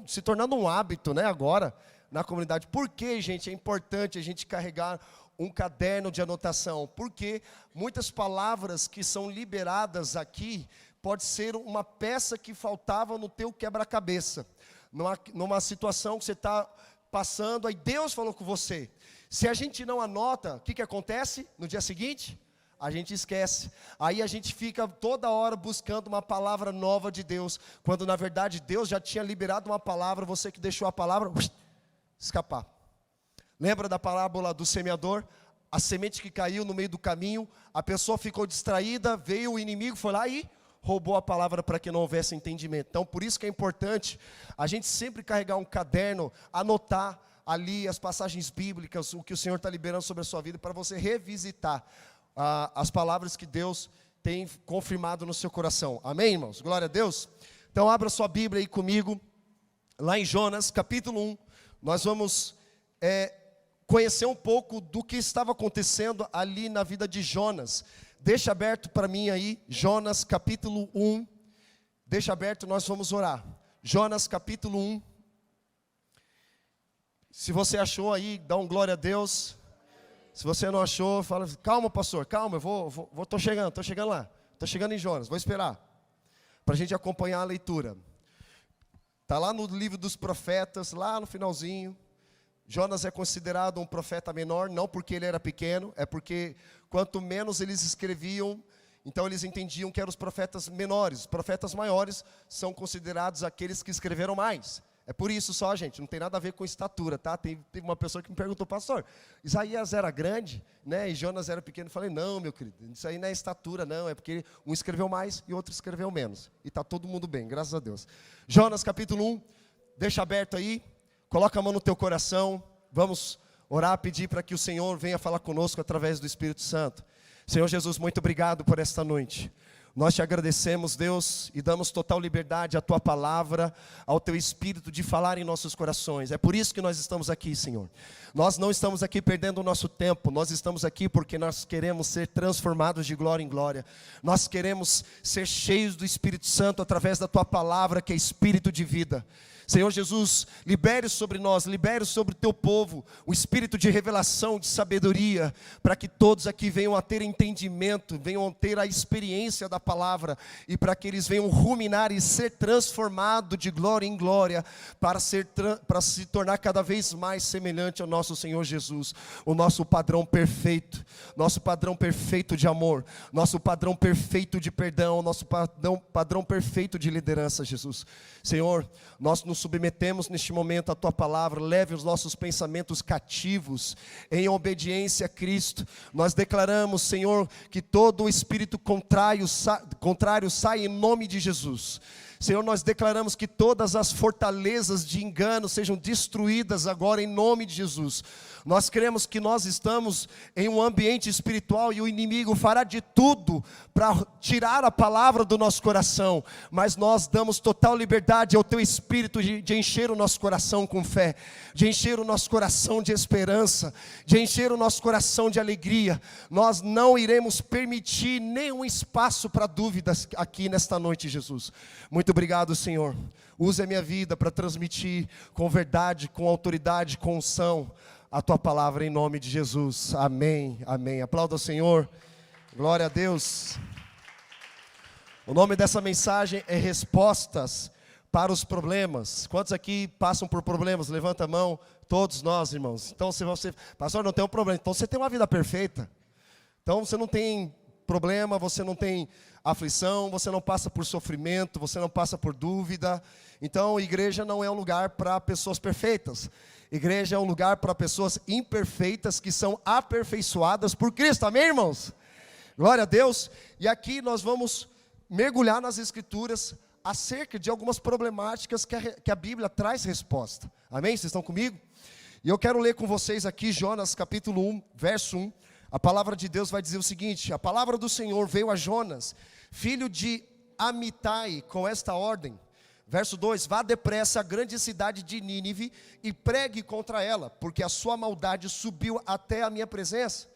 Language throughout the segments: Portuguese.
se tornando um hábito, né, agora, na comunidade. Por que, gente, é importante a gente carregar um caderno de anotação? Porque muitas palavras que são liberadas aqui, pode ser uma peça que faltava no teu quebra-cabeça. Numa situação que você está passando, aí Deus falou com você. Se a gente não anota, o que acontece no dia seguinte? A gente esquece. Aí a gente fica toda hora buscando uma palavra nova de Deus, quando na verdade Deus já tinha liberado uma palavra, você que deixou a palavra escapar. Lembra da parábola do semeador? A semente que caiu no meio do caminho, a pessoa ficou distraída, veio o inimigo, foi lá e roubou a palavra para que não houvesse entendimento. Então, por isso que é importante a gente sempre carregar um caderno, anotar ali as passagens bíblicas, o que o Senhor está liberando sobre a sua vida, para você revisitar as palavras que Deus tem confirmado no seu coração. Amém, irmãos? Glória a Deus. Então, abra sua Bíblia aí comigo, lá em Jonas, capítulo 1. Nós vamos conhecer um pouco do que estava acontecendo ali na vida de Jonas. Deixa aberto para mim aí, Jonas capítulo 1. Deixa aberto, nós vamos orar. Jonas capítulo 1. Se você achou aí, dá um glória a Deus. Se você não achou, fala, calma pastor, calma, estou chegando lá. Estou chegando em Jonas, vou esperar. Para a gente acompanhar a leitura. Está lá no livro dos profetas, lá no finalzinho. Jonas é considerado um profeta menor, não porque ele era pequeno, é porque quanto menos eles escreviam, então eles entendiam que eram os profetas menores. Os profetas maiores são considerados aqueles que escreveram mais. É por isso só, gente, não tem nada a ver com estatura, tá? Teve uma pessoa que me perguntou, pastor, Isaías era grande, né? E Jonas era pequeno. Eu falei, não, meu querido, isso aí não é estatura, não, é porque um escreveu mais e outro escreveu menos. E está todo mundo bem, graças a Deus. Jonas capítulo 1, deixa aberto aí. Coloca a mão no teu coração, vamos orar, pedir para que o Senhor venha falar conosco através do Espírito Santo. Senhor Jesus, muito obrigado por esta noite. Nós te agradecemos, Deus, e damos total liberdade à tua palavra, ao teu Espírito de falar em nossos corações. É por isso que nós estamos aqui, Senhor. Nós não estamos aqui perdendo o nosso tempo, nós estamos aqui porque nós queremos ser transformados de glória em glória. Nós queremos ser cheios do Espírito Santo através da tua palavra, que é Espírito de vida. Senhor Jesus, libere sobre nós, libere sobre o teu povo o espírito de revelação, de sabedoria, para que todos aqui venham a ter entendimento, venham a ter a experiência da palavra, e para que eles venham ruminar e ser transformados de glória em glória, para se tornar cada vez mais semelhante ao nosso Senhor Jesus, o nosso padrão perfeito de amor, nosso padrão perfeito de perdão, nosso padrão perfeito de liderança, Jesus. Senhor, nós nos submetemos neste momento à tua palavra, leve os nossos pensamentos cativos em obediência a Cristo. Nós declaramos, Senhor, que todo o espírito contrário sai em nome de Jesus. Senhor, nós declaramos que todas as fortalezas de engano sejam destruídas agora em nome de Jesus. Nós cremos que nós estamos em um ambiente espiritual e o inimigo fará de tudo para tirar a palavra do nosso coração, mas nós damos total liberdade ao teu Espírito de encher o nosso coração com fé, de encher o nosso coração de esperança, de encher o nosso coração de alegria. Nós não iremos permitir nenhum espaço para dúvidas aqui nesta noite, Jesus. Muito obrigado, Senhor. Use a minha vida para transmitir com verdade, com autoridade, com unção a tua palavra em nome de Jesus. Amém, amém. Aplauda o Senhor. Glória a Deus. O nome dessa mensagem é Respostas para os Problemas. Quantos aqui passam por problemas? Levanta a mão. Todos nós, irmãos. Então, se você, pastor, não tem um problema. Então, você tem uma vida perfeita. Então, você não tem problema, você não tem aflição, você não passa por sofrimento, você não passa por dúvida. Então, igreja não é um lugar para pessoas perfeitas. Igreja é um lugar para pessoas imperfeitas que são aperfeiçoadas por Cristo. Amém, irmãos? Glória a Deus. E aqui nós vamos mergulhar nas Escrituras acerca de algumas problemáticas que a Bíblia traz resposta. Amém? Vocês estão comigo? E eu quero ler com vocês aqui Jonas capítulo 1, verso 1. A palavra de Deus vai dizer o seguinte: a palavra do Senhor veio a Jonas, filho de Amitai, com esta ordem. Verso 2: vá depressa à grande cidade de Nínive e pregue contra ela, porque a sua maldade subiu até a minha presença.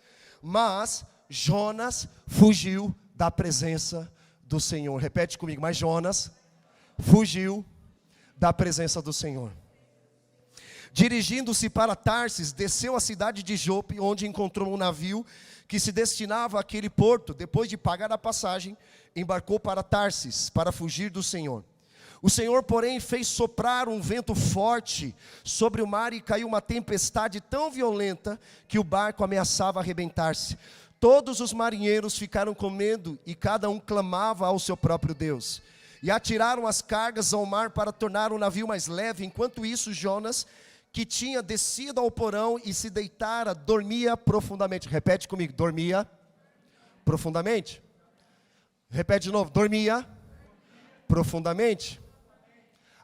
Mas Jonas fugiu da presença do Senhor. Repete comigo: mas Jonas fugiu da presença do Senhor. Dirigindo-se para Tarsis, desceu à cidade de Jope, onde encontrou um navio que se destinava àquele porto. Depois de pagar a passagem, embarcou para Tarsis, para fugir do Senhor. O Senhor, porém, fez soprar um vento forte sobre o mar e caiu uma tempestade tão violenta que o barco ameaçava arrebentar-se. Todos os marinheiros ficaram com medo e cada um clamava ao seu próprio Deus. E atiraram as cargas ao mar para tornar o navio mais leve. Enquanto isso, Jonas, que tinha descido ao porão e se deitara, dormia profundamente. Repete comigo, dormia profundamente. Repete de novo, dormia profundamente.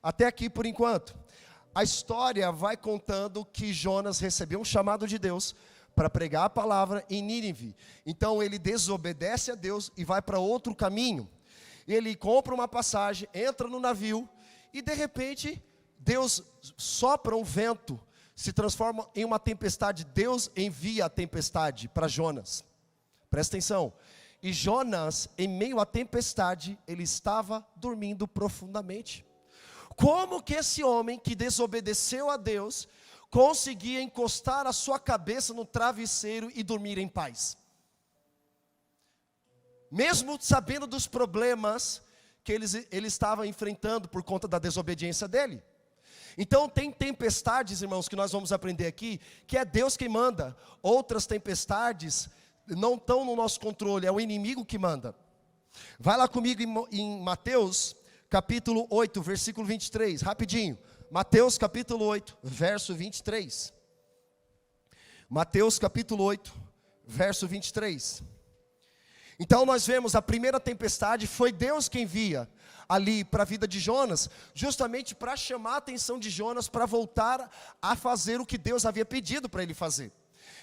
Até aqui por enquanto. A história vai contando que Jonas recebeu um chamado de Deus para pregar a palavra em Nínive. Então ele desobedece a Deus e vai para outro caminho. Ele compra uma passagem, entra no navio e de repente Deus sopra um vento, se transforma em uma tempestade. Deus envia a tempestade para Jonas. Presta atenção. E Jonas, em meio à tempestade, ele estava dormindo profundamente. Como que esse homem que desobedeceu a Deus conseguia encostar a sua cabeça no travesseiro e dormir em paz? Mesmo sabendo dos problemas que ele estava enfrentando por conta da desobediência dele. Então tem tempestades, irmãos, que nós vamos aprender aqui, que é Deus quem manda. Outras tempestades não estão no nosso controle, é o inimigo que manda. Vai lá comigo em Mateus capítulo 8, versículo 23, rapidinho. Mateus capítulo 8, verso 23. Mateus capítulo 8, verso 23. Então nós vemos a primeira tempestade, foi Deus quem envia ali para a vida de Jonas, justamente para chamar a atenção de Jonas para voltar a fazer o que Deus havia pedido para ele fazer.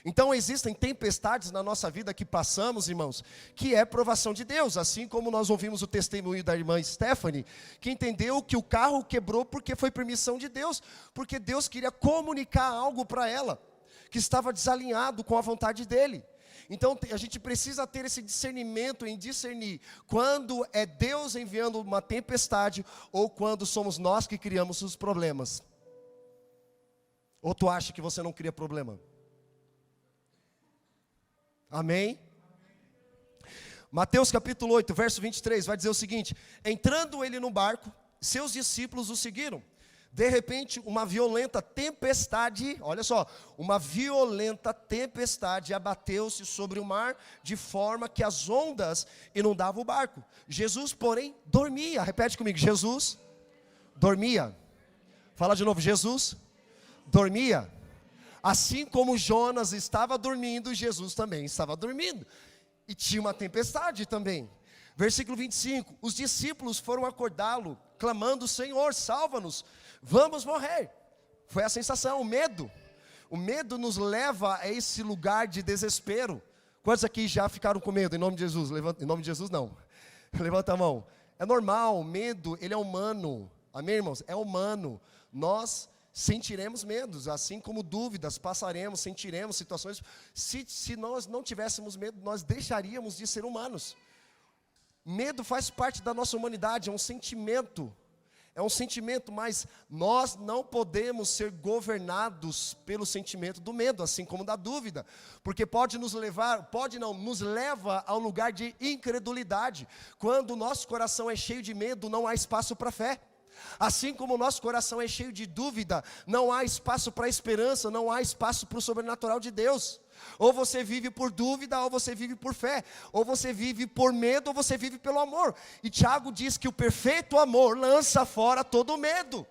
Então existem tempestades na nossa vida que passamos, irmãos, que é provação de Deus, assim como nós ouvimos o testemunho da irmã Stephanie, que entendeu que o carro quebrou porque foi permissão de Deus, porque Deus queria comunicar algo para ela, que estava desalinhado com a vontade dele. Então a gente precisa ter esse discernimento em discernir quando é Deus enviando uma tempestade ou quando somos nós que criamos os problemas. Ou tu acha que você não cria problema? Amém? Mateus capítulo 8, verso 23, vai dizer o seguinte: entrando ele no barco, seus discípulos o seguiram. De repente, uma violenta tempestade, olha só, uma violenta tempestade abateu-se sobre o mar, de forma que as ondas inundavam o barco. Jesus, porém, dormia. Repete comigo, Jesus dormia. Fala de novo, Jesus dormia. Assim como Jonas estava dormindo, Jesus também estava dormindo. E tinha uma tempestade também. Versículo 25, os discípulos foram acordá-lo, clamando: Senhor, salva-nos, vamos morrer. Foi a sensação, o medo. O medo nos leva a esse lugar de desespero. Quantos aqui já ficaram com medo? Em nome de Jesus, levanta, em nome de Jesus não. Levanta a mão. É normal, o medo, ele é humano. Amém, irmãos? É humano. Nós sentiremos medos, assim como dúvidas, passaremos, sentiremos situações. Se nós não tivéssemos medo, nós deixaríamos de ser humanos. Medo faz parte da nossa humanidade, é um sentimento, mas nós não podemos ser governados pelo sentimento do medo, assim como da dúvida, porque nos leva ao lugar de incredulidade. Quando o nosso coração é cheio de medo, não há espaço para fé. Assim como o nosso coração é cheio de dúvida, não há espaço para esperança, não há espaço para o sobrenatural de Deus. Ou você vive por dúvida, ou você vive por fé. Ou você vive por medo, ou você vive pelo amor. E Tiago diz que o perfeito amor lança fora todo medo.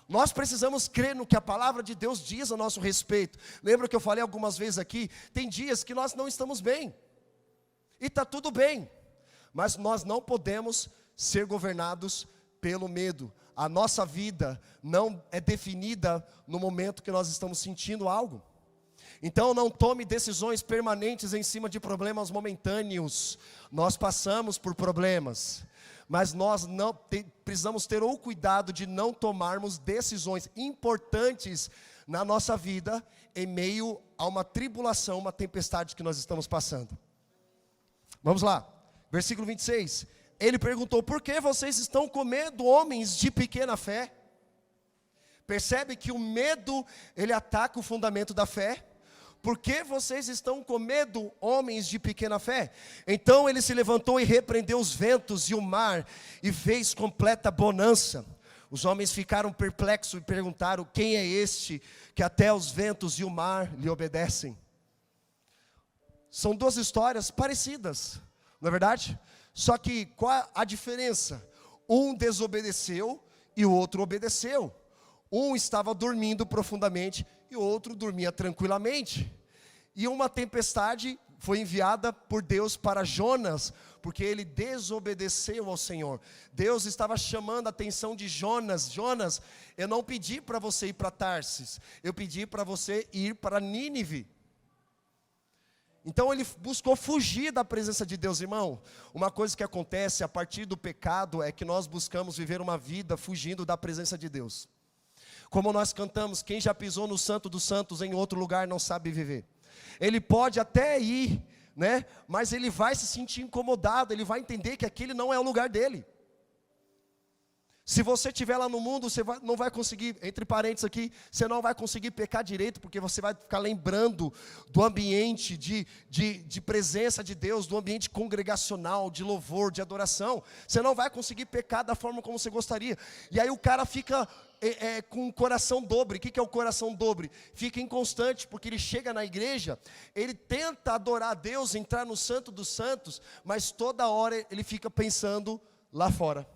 Nós precisamos crer no que a palavra de Deus diz a nosso respeito. Lembra que eu falei algumas vezes aqui? Tem dias que nós não estamos bem. E está tudo bem. Mas nós não podemos ser governados pelo medo. A nossa vida não é definida no momento que nós estamos sentindo algo. Então não tome decisões permanentes em cima de problemas momentâneos. Nós passamos por problemas, mas nós precisamos ter o cuidado de não tomarmos decisões importantes na nossa vida em meio a uma tribulação, uma tempestade que nós estamos passando. Vamos lá, versículo 26. ele perguntou: por que vocês estão com medo, homens de pequena fé? Percebe que o medo, ele ataca o fundamento da fé. Por que vocês estão com medo, homens de pequena fé? Então ele se levantou e repreendeu os ventos e o mar, e fez completa bonança. Os homens ficaram perplexos e perguntaram: quem é este que até os ventos e o mar lhe obedecem? São duas histórias parecidas, não é verdade? Só que qual a diferença? Um desobedeceu e o outro obedeceu. Um estava dormindo profundamente e o outro dormia tranquilamente. E uma tempestade foi enviada por Deus para Jonas, porque ele desobedeceu ao Senhor. Deus estava chamando a atenção de Jonas: Jonas, eu não pedi para você ir para Tarsis, eu pedi para você ir para Nínive. Então ele buscou fugir da presença de Deus, irmão. Uma coisa que acontece a partir do pecado é que nós buscamos viver uma vida fugindo da presença de Deus. Como nós cantamos: quem já pisou no Santo dos Santos em outro lugar não sabe viver. Ele pode até ir, né? Mas ele vai se sentir incomodado, ele vai entender que aquele não é o lugar dele. Se você estiver lá no mundo, você não vai conseguir, entre parênteses aqui, você não vai conseguir pecar direito, porque você vai ficar lembrando do ambiente de presença de Deus, do ambiente congregacional, de louvor, de adoração. Você não vai conseguir pecar da forma como você gostaria. E aí o cara fica com o coração dobre. O que é o coração dobre? Fica inconstante, porque ele chega na igreja, ele tenta adorar a Deus, entrar no Santo dos Santos, mas toda hora ele fica pensando lá fora.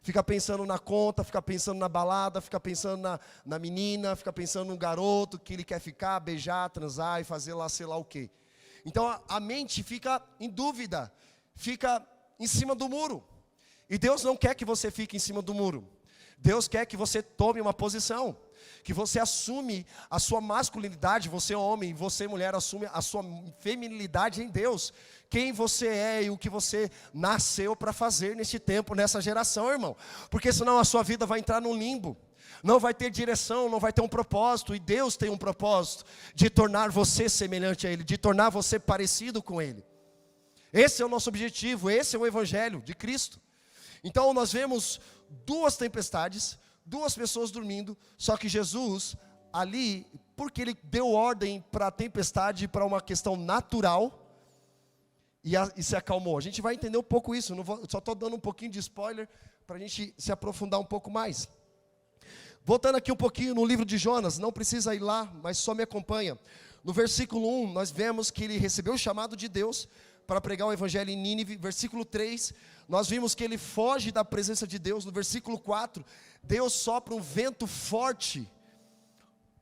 Fica pensando na conta, fica pensando na balada, fica pensando na menina, fica pensando no garoto que ele quer ficar, beijar, transar e fazer lá sei lá o quê. Então a mente fica em dúvida, fica em cima do muro. E Deus não quer que você fique em cima do muro. Deus quer que você tome uma posição, que você assume a sua masculinidade, você homem, você mulher, assume a sua feminilidade em Deus. Quem você é e o que você nasceu para fazer neste tempo, nessa geração, irmão. Porque senão a sua vida vai entrar num limbo. Não vai ter direção, não vai ter um propósito. E Deus tem um propósito de tornar você semelhante a Ele, de tornar você parecido com Ele. Esse é o nosso objetivo, esse é o Evangelho de Cristo. Então nós vemos duas tempestades, duas pessoas dormindo, só que Jesus ali, porque Ele deu ordem para a tempestade, para uma questão natural, e se acalmou. A gente vai entender um pouco isso, só estou dando um pouquinho de spoiler, para a gente se aprofundar um pouco mais. Voltando aqui um pouquinho no livro de Jonas, não precisa ir lá, mas só me acompanha. No versículo 1, nós vemos que ele recebeu o chamado de Deus para pregar o evangelho em Nínive. Versículo 3, nós vimos que ele foge da presença de Deus. No versículo 4, Deus sopra um vento forte,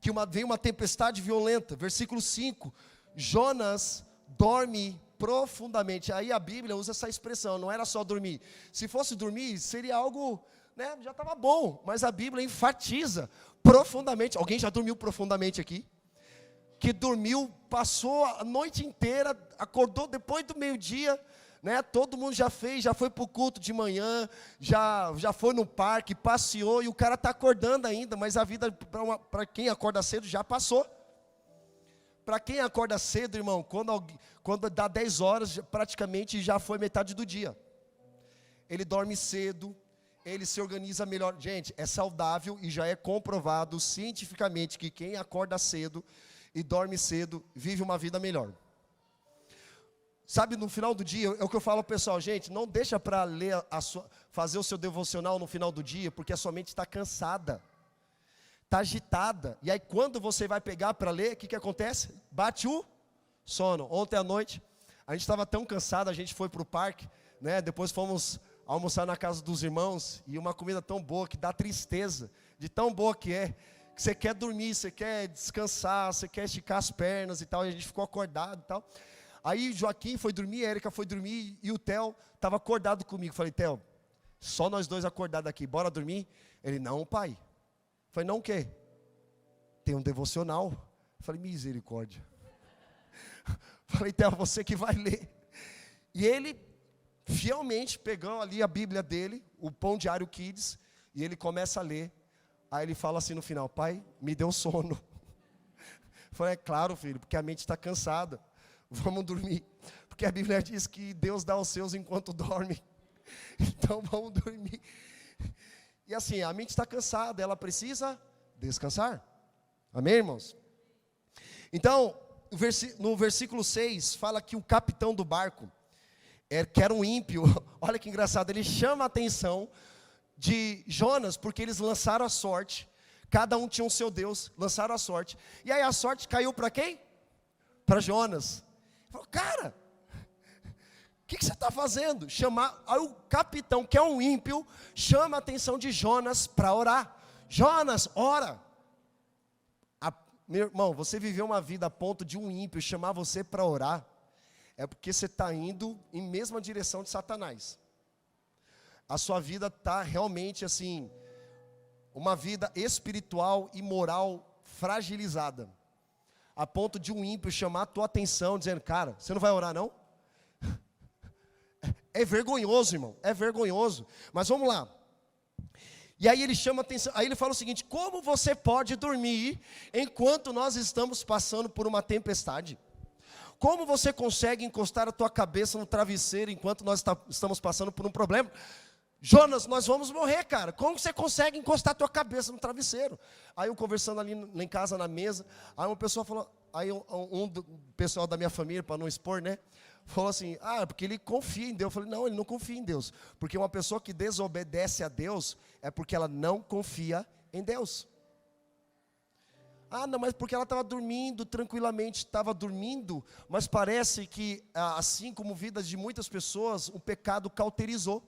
que vem uma tempestade violenta. Versículo 5, Jonas dorme profundamente. Aí a Bíblia usa essa expressão, não era só dormir. Se fosse dormir, seria algo, né, já estava bom, mas a Bíblia enfatiza profundamente. Alguém já dormiu profundamente aqui? Que dormiu, passou a noite inteira, acordou depois do meio-dia, né? Todo mundo já fez, já foi para o culto de manhã, já foi no parque, passeou, e o cara está acordando ainda, mas a vida para quem acorda cedo já passou. Para quem acorda cedo, irmão, quando dá 10 horas, praticamente já foi metade do dia. Ele dorme cedo, ele se organiza melhor. Gente, é saudável e já é comprovado cientificamente que quem acorda cedo e dorme cedo vive uma vida melhor. Sabe, no final do dia, é o que eu falo ao pessoal: gente, não deixa para ler fazer o seu devocional no final do dia, porque a sua mente está cansada, está agitada, e aí quando você vai pegar para ler, o que acontece? Bate o sono. Ontem à noite, a gente estava tão cansado, a gente foi para o parque, né? Depois fomos almoçar na casa dos irmãos, e uma comida tão boa que dá tristeza, de tão boa que é, que você quer dormir, você quer descansar, você quer esticar as pernas e tal, e a gente ficou acordado e tal. Aí Joaquim foi dormir, a Érica foi dormir, e o Theo estava acordado comigo. Falei: Theo, só nós dois acordados aqui, bora dormir? Ele: não, pai. Falei: não o quê? Tem um devocional. Falei: misericórdia. Falei: Theo, você que vai ler. E ele fielmente pegou ali a Bíblia dele, o Pão Diário Kids, e ele começa a ler. Aí ele fala assim no final: pai, me deu sono. Falei: é claro, filho, porque a mente está cansada. Vamos dormir. Porque a Bíblia diz que Deus dá aos seus enquanto dorme. Então vamos dormir. E assim, a mente está cansada, ela precisa descansar. Amém, irmãos? Então, no versículo 6, fala que o capitão do barco, que era um ímpio, olha que engraçado, ele chama a atenção de Jonas, porque eles lançaram a sorte, cada um tinha um seu Deus, lançaram a sorte, e aí a sorte caiu para quem? Para Jonas. Ele falou, cara, o que você está fazendo? Aí o capitão, que é um ímpio, chama a atenção de Jonas para orar. Jonas, ora. Meu irmão, você viveu uma vida a ponto de um ímpio chamar você para orar, é porque você está indo em mesma direção de Satanás. A sua vida está realmente assim, uma vida espiritual e moral fragilizada, a ponto de um ímpio chamar a tua atenção, dizendo, cara, você não vai orar não? É vergonhoso, irmão, é vergonhoso, mas vamos lá. E aí ele chama atenção, aí ele fala o seguinte, como você pode dormir enquanto nós estamos passando por uma tempestade? Como você consegue encostar a tua cabeça no travesseiro enquanto nós estamos passando por um problema? Jonas, nós vamos morrer, cara. Como você consegue encostar a tua cabeça no travesseiro? Aí eu conversando ali em casa, na mesa, aí uma pessoa falou, aí um do pessoal da minha família, para não expor, né? Falou assim, porque ele confia em Deus. Eu falei, não, ele não confia em Deus. Porque uma pessoa que desobedece a Deus, é porque ela não confia em Deus. Não, mas porque ela estava dormindo tranquilamente, estava dormindo, mas parece que, assim como vidas de muitas pessoas, o pecado cauterizou.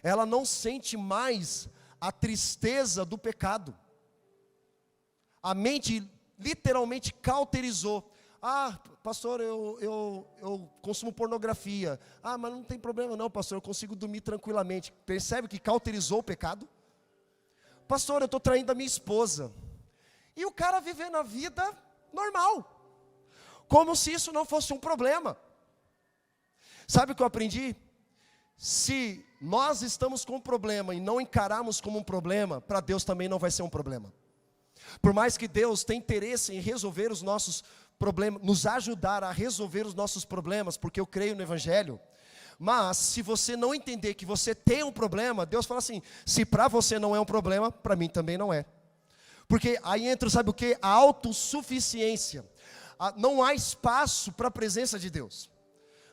Ela não sente mais a tristeza do pecado. A mente literalmente cauterizou. Pastor, eu consumo pornografia. Mas não tem problema não, pastor, eu consigo dormir tranquilamente. Percebe que cauterizou o pecado? Pastor, eu estou traindo a minha esposa. E o cara vivendo a vida normal, como se isso não fosse um problema. Sabe o que eu aprendi? Se nós estamos com um problema e não encararmos como um problema, para Deus também não vai ser um problema. Por mais que Deus tenha interesse em resolver os nossos problemas, nos ajudar a resolver os nossos problemas, porque eu creio no Evangelho, mas se você não entender que você tem um problema, Deus fala assim, se para você não é um problema, para mim também não é. Porque aí entra, sabe o que? A autossuficiência. Não há espaço para a presença de Deus.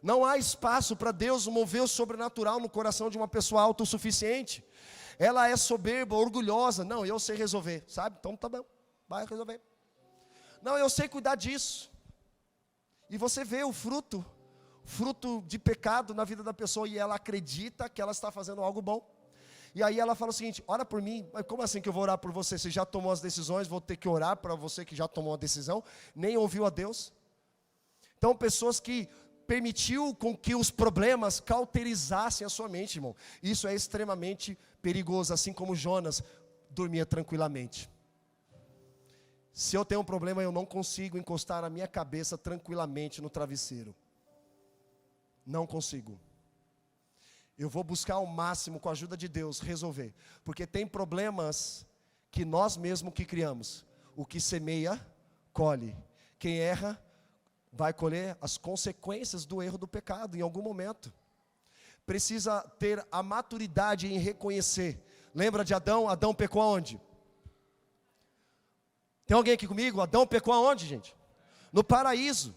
Não há espaço para Deus mover o sobrenatural no coração de uma pessoa autossuficiente. Ela é soberba, orgulhosa. Não, eu sei resolver, sabe? Então tá bom, vai resolver. Não, eu sei cuidar disso. E você vê o fruto de pecado na vida da pessoa, e ela acredita que ela está fazendo algo bom. E aí ela fala o seguinte, ora por mim. Mas como assim que eu vou orar por você? Você já tomou as decisões, vou ter que orar para você que já tomou a decisão, nem ouviu a Deus. Então pessoas que permitiu com que os problemas cauterizassem a sua mente, irmão. Isso é extremamente perigoso, assim como Jonas dormia tranquilamente. Se eu tenho um problema, eu não consigo encostar a minha cabeça tranquilamente no travesseiro. Não consigo. Eu vou buscar ao máximo, com a ajuda de Deus, resolver. Porque tem problemas que nós mesmos que criamos. O que semeia, colhe. Quem erra, vai colher as consequências do erro do pecado em algum momento. Precisa ter a maturidade em reconhecer. Lembra de Adão? Adão pecou aonde? Tem alguém aqui comigo? Adão pecou aonde, gente? No paraíso.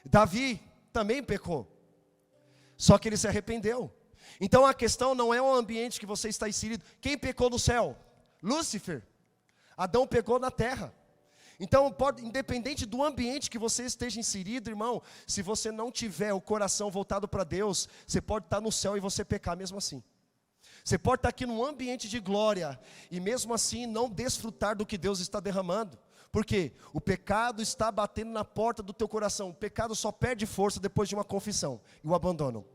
Davi também pecou. Só que ele se arrependeu. Então a questão não é o ambiente que você está inserido. Quem pecou no céu? Lúcifer. Adão pecou na terra. Então, independente do ambiente que você esteja inserido, irmão, se você não tiver o coração voltado para Deus, você pode estar no céu e você pecar mesmo assim. Você pode estar aqui num ambiente de glória e mesmo assim não desfrutar do que Deus está derramando. Por quê? O pecado está batendo na porta do teu coração. O pecado só perde força depois de uma confissão e o abandono.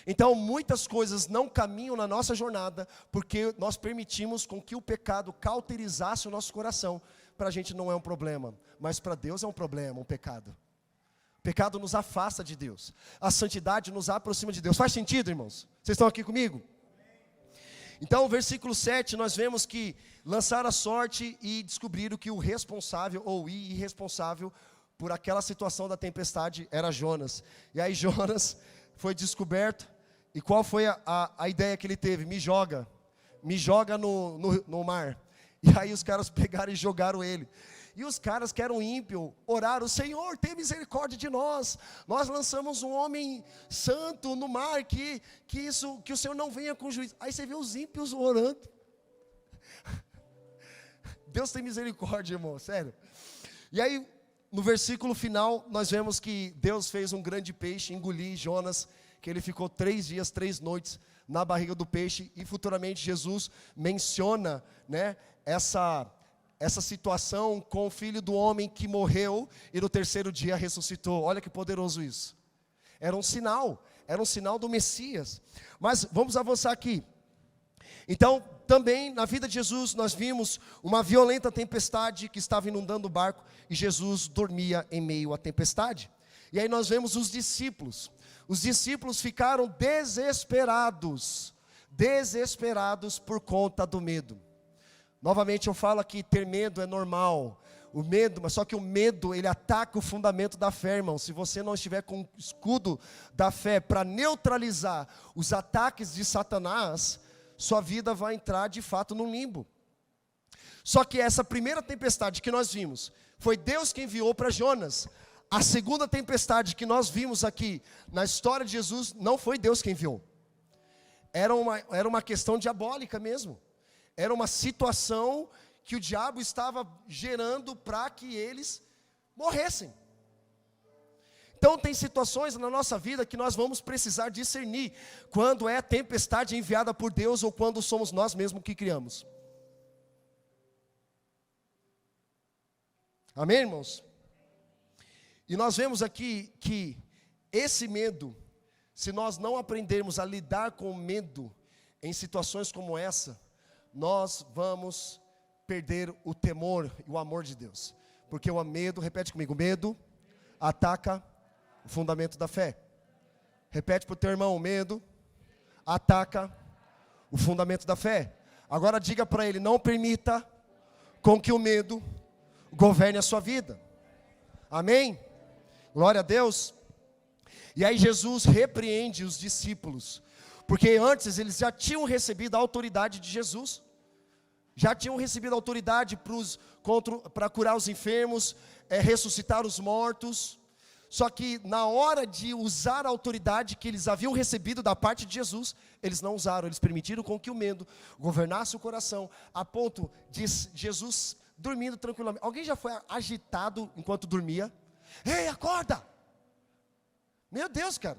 Então muitas coisas não caminham na nossa jornada, porque nós permitimos com que o pecado cauterizasse o nosso coração. Para a gente não é um problema, mas para Deus é um problema, um pecado. O pecado nos afasta de Deus, a santidade nos aproxima de Deus. Faz sentido, irmãos? Vocês estão aqui comigo? Então, versículo 7, nós vemos que lançaram a sorte e descobriram que o responsável ou irresponsável por aquela situação da tempestade era Jonas. E aí Jonas foi descoberto, e qual foi a ideia que ele teve? Me joga no mar. E aí os caras pegaram e jogaram ele. E os caras que eram ímpios oraram: Senhor, tem misericórdia de nós. Nós lançamos um homem santo no mar, que o Senhor não venha com juízo. Aí você vê os ímpios orando. Deus tem misericórdia, irmão, sério. E aí, no versículo final, nós vemos que Deus fez um grande peixe engolir Jonas, que ele ficou 3 dias, 3 noites na barriga do peixe, e futuramente Jesus menciona, né, essa situação com o filho do homem que morreu e no 3º dia ressuscitou. Olha que poderoso isso. Era um sinal do Messias. Mas vamos avançar aqui. Então, também na vida de Jesus nós vimos uma violenta tempestade que estava inundando o barco, e Jesus dormia em meio à tempestade. E aí nós vemos os discípulos. Os discípulos ficaram desesperados por conta do medo. Novamente eu falo aqui, ter medo é normal. O medo, mas só que o medo, ele ataca o fundamento da fé, irmão. Se você não estiver com o escudo da fé para neutralizar os ataques de Satanás, sua vida vai entrar de fato no limbo. Só que essa primeira tempestade que nós vimos, foi Deus quem enviou para Jonas. A segunda tempestade que nós vimos aqui, na história de Jesus, não foi Deus quem enviou. Era uma questão diabólica mesmo. Era uma situação que o diabo estava gerando para que eles morressem. Então tem situações na nossa vida que nós vamos precisar discernir quando é a tempestade enviada por Deus ou quando somos nós mesmos que criamos. Amém, irmãos? E nós vemos aqui que esse medo, se nós não aprendermos a lidar com o medo em situações como essa, nós vamos perder o temor e o amor de Deus. Porque o medo, repete comigo, medo ataca o fundamento da fé. Repete para o teu irmão: o medo ataca o fundamento da fé. Agora diga para ele: não permita com que o medo governe a sua vida. Amém? Glória a Deus. E aí Jesus repreende os discípulos, porque antes eles já tinham recebido a autoridade de Jesus. Já tinham recebido a autoridade para curar os enfermos, ressuscitar os mortos. Só que na hora de usar a autoridade que eles haviam recebido da parte de Jesus, eles não usaram, eles permitiram com que o medo governasse o coração, a ponto de Jesus dormindo tranquilamente. Alguém já foi agitado enquanto dormia? Ei, acorda! Meu Deus, cara,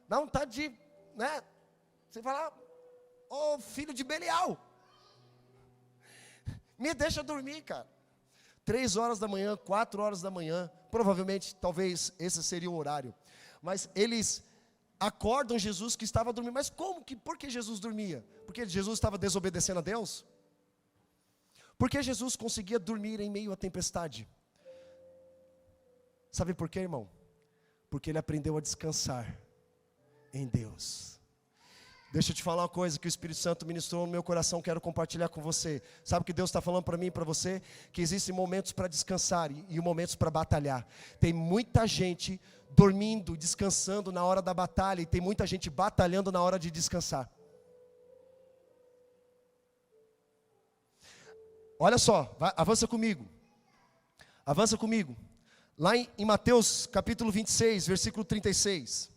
dá vontade de, né? Você fala: ô filho de Belial, me deixa dormir, cara. 3 horas da manhã, 4 horas da manhã, provavelmente, talvez esse seria o horário. Mas eles acordam Jesus que estava dormindo. Mas por que Jesus dormia? Porque Jesus estava desobedecendo a Deus? Porque Jesus conseguia dormir em meio à tempestade? Sabe por quê, irmão? Porque ele aprendeu a descansar em Deus. Deixa eu te falar uma coisa que o Espírito Santo ministrou no meu coração, quero compartilhar com você. Sabe o que Deus está falando para mim e para você? Que existem momentos para descansar e momentos para batalhar. Tem muita gente dormindo, descansando na hora da batalha, e tem muita gente batalhando na hora de descansar. Olha só, avança comigo. Avança comigo. Lá em Mateus capítulo 26, versículo 36.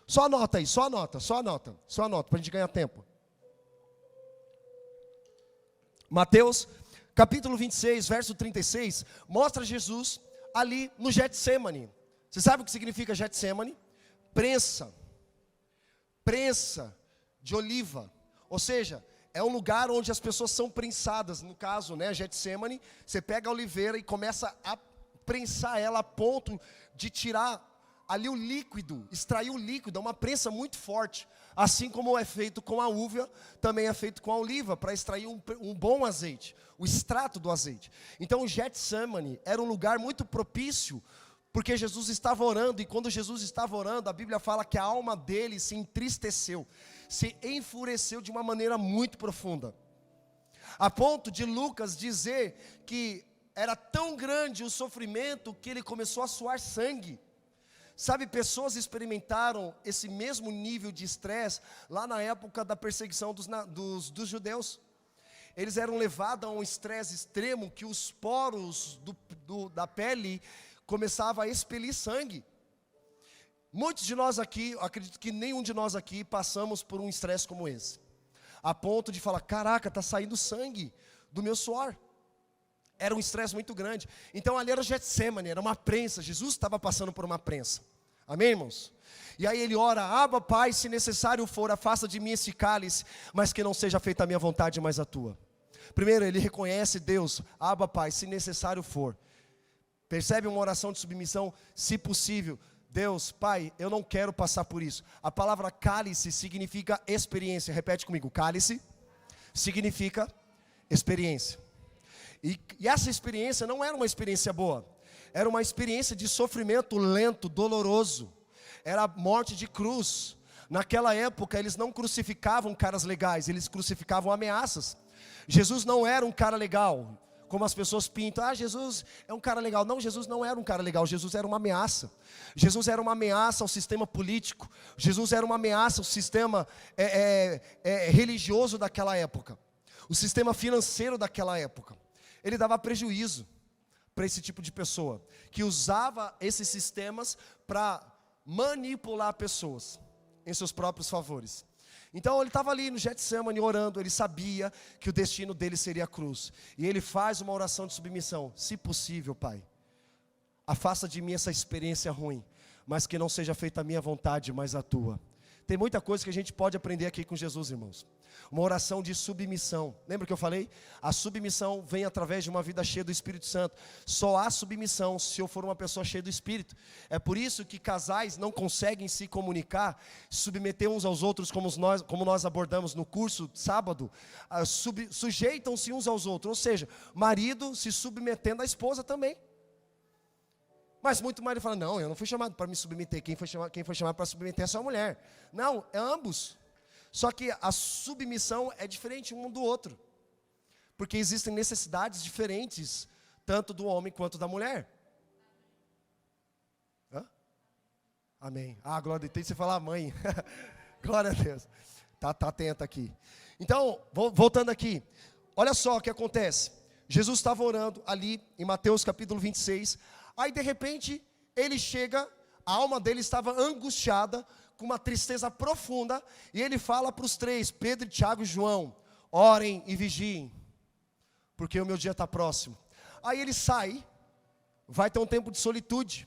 Só anota aí, só anota, para a gente ganhar tempo. Mateus, capítulo 26, verso 36, mostra Jesus ali no Getsemane. Você sabe o que significa Getsemane? Prensa de oliva. Ou seja, é um lugar onde as pessoas são prensadas. No caso, né, Getsemane, você pega a oliveira e começa a prensar ela a ponto de tirar ali o líquido, extrair o líquido. É uma prensa muito forte. Assim como é feito com a uva, também é feito com a oliva, para extrair um bom azeite, o extrato do azeite. Então o Getsemane era um lugar muito propício, porque Jesus estava orando, e quando Jesus estava orando, a Bíblia fala que a alma dele se entristeceu, se enfureceu de uma maneira muito profunda, a ponto de Lucas dizer que era tão grande o sofrimento que ele começou a suar sangue. Sabe, pessoas experimentaram esse mesmo nível de estresse lá na época da perseguição dos judeus. Eles eram levados a um estresse extremo que os poros da pele começavam a expelir sangue. Muitos de nós aqui, acredito que nenhum de nós aqui passamos por um estresse como esse. A ponto de falar, caraca, está saindo sangue do meu suor. Era um estresse muito grande. Então ali era Getsemane, era uma prensa. Jesus estava passando por uma prensa. Amém, irmãos? E aí ele ora, Abba, Pai, se necessário for, afasta de mim esse cálice, mas que não seja feita a minha vontade, mas a tua. Primeiro, ele reconhece Deus, Abba, Pai, se necessário for. Percebe uma oração de submissão, se possível. Deus, Pai, eu não quero passar por isso. A palavra cálice significa experiência. Repete comigo, cálice significa experiência. E essa experiência não era uma experiência boa. Era uma experiência de sofrimento lento, doloroso. Era morte de cruz. Naquela época eles não crucificavam caras legais, eles crucificavam ameaças. Jesus não era um cara legal, como as pessoas pintam, Jesus é um cara legal. Não, Jesus não era um cara legal, Jesus era uma ameaça. Jesus era uma ameaça ao sistema político. Jesus era uma ameaça ao sistema religioso daquela época. O sistema financeiro daquela época. Ele dava prejuízo para esse tipo de pessoa, que usava esses sistemas para manipular pessoas em seus próprios favores. Então ele estava ali no Getsemane orando, ele sabia que o destino dele seria a cruz. E ele faz uma oração de submissão, se possível, Pai, afasta de mim essa experiência ruim, mas que não seja feita a minha vontade, mas a tua. Tem muita coisa que a gente pode aprender aqui com Jesus, irmãos. Uma oração de submissão. Lembra que eu falei? A submissão vem através de uma vida cheia do Espírito Santo. Só há submissão se eu for uma pessoa cheia do Espírito. É por isso que casais não conseguem se comunicar, submeter uns aos outros, como nós abordamos no curso sábado. Sujeitam-se uns aos outros. Ou seja, marido se submetendo à esposa também. Mas muito marido fala, não, eu não fui chamado para me submeter. Quem foi chamado para submeter é só a mulher. Não, é ambos. Só que a submissão é diferente um do outro. Porque existem necessidades diferentes, tanto do homem quanto da mulher. Hã? Amém. Glória a Deus. Tem que você falar mãe. Glória a Deus. Tá atento aqui. Então, voltando aqui. Olha só o que acontece. Jesus estava orando ali em Mateus capítulo 26. Aí de repente, ele chega, a alma dele estava angustiada, com uma tristeza profunda, e ele fala para os três, Pedro, Tiago e João, orem e vigiem, porque o meu dia está próximo. Aí ele sai, vai ter um tempo de solitude,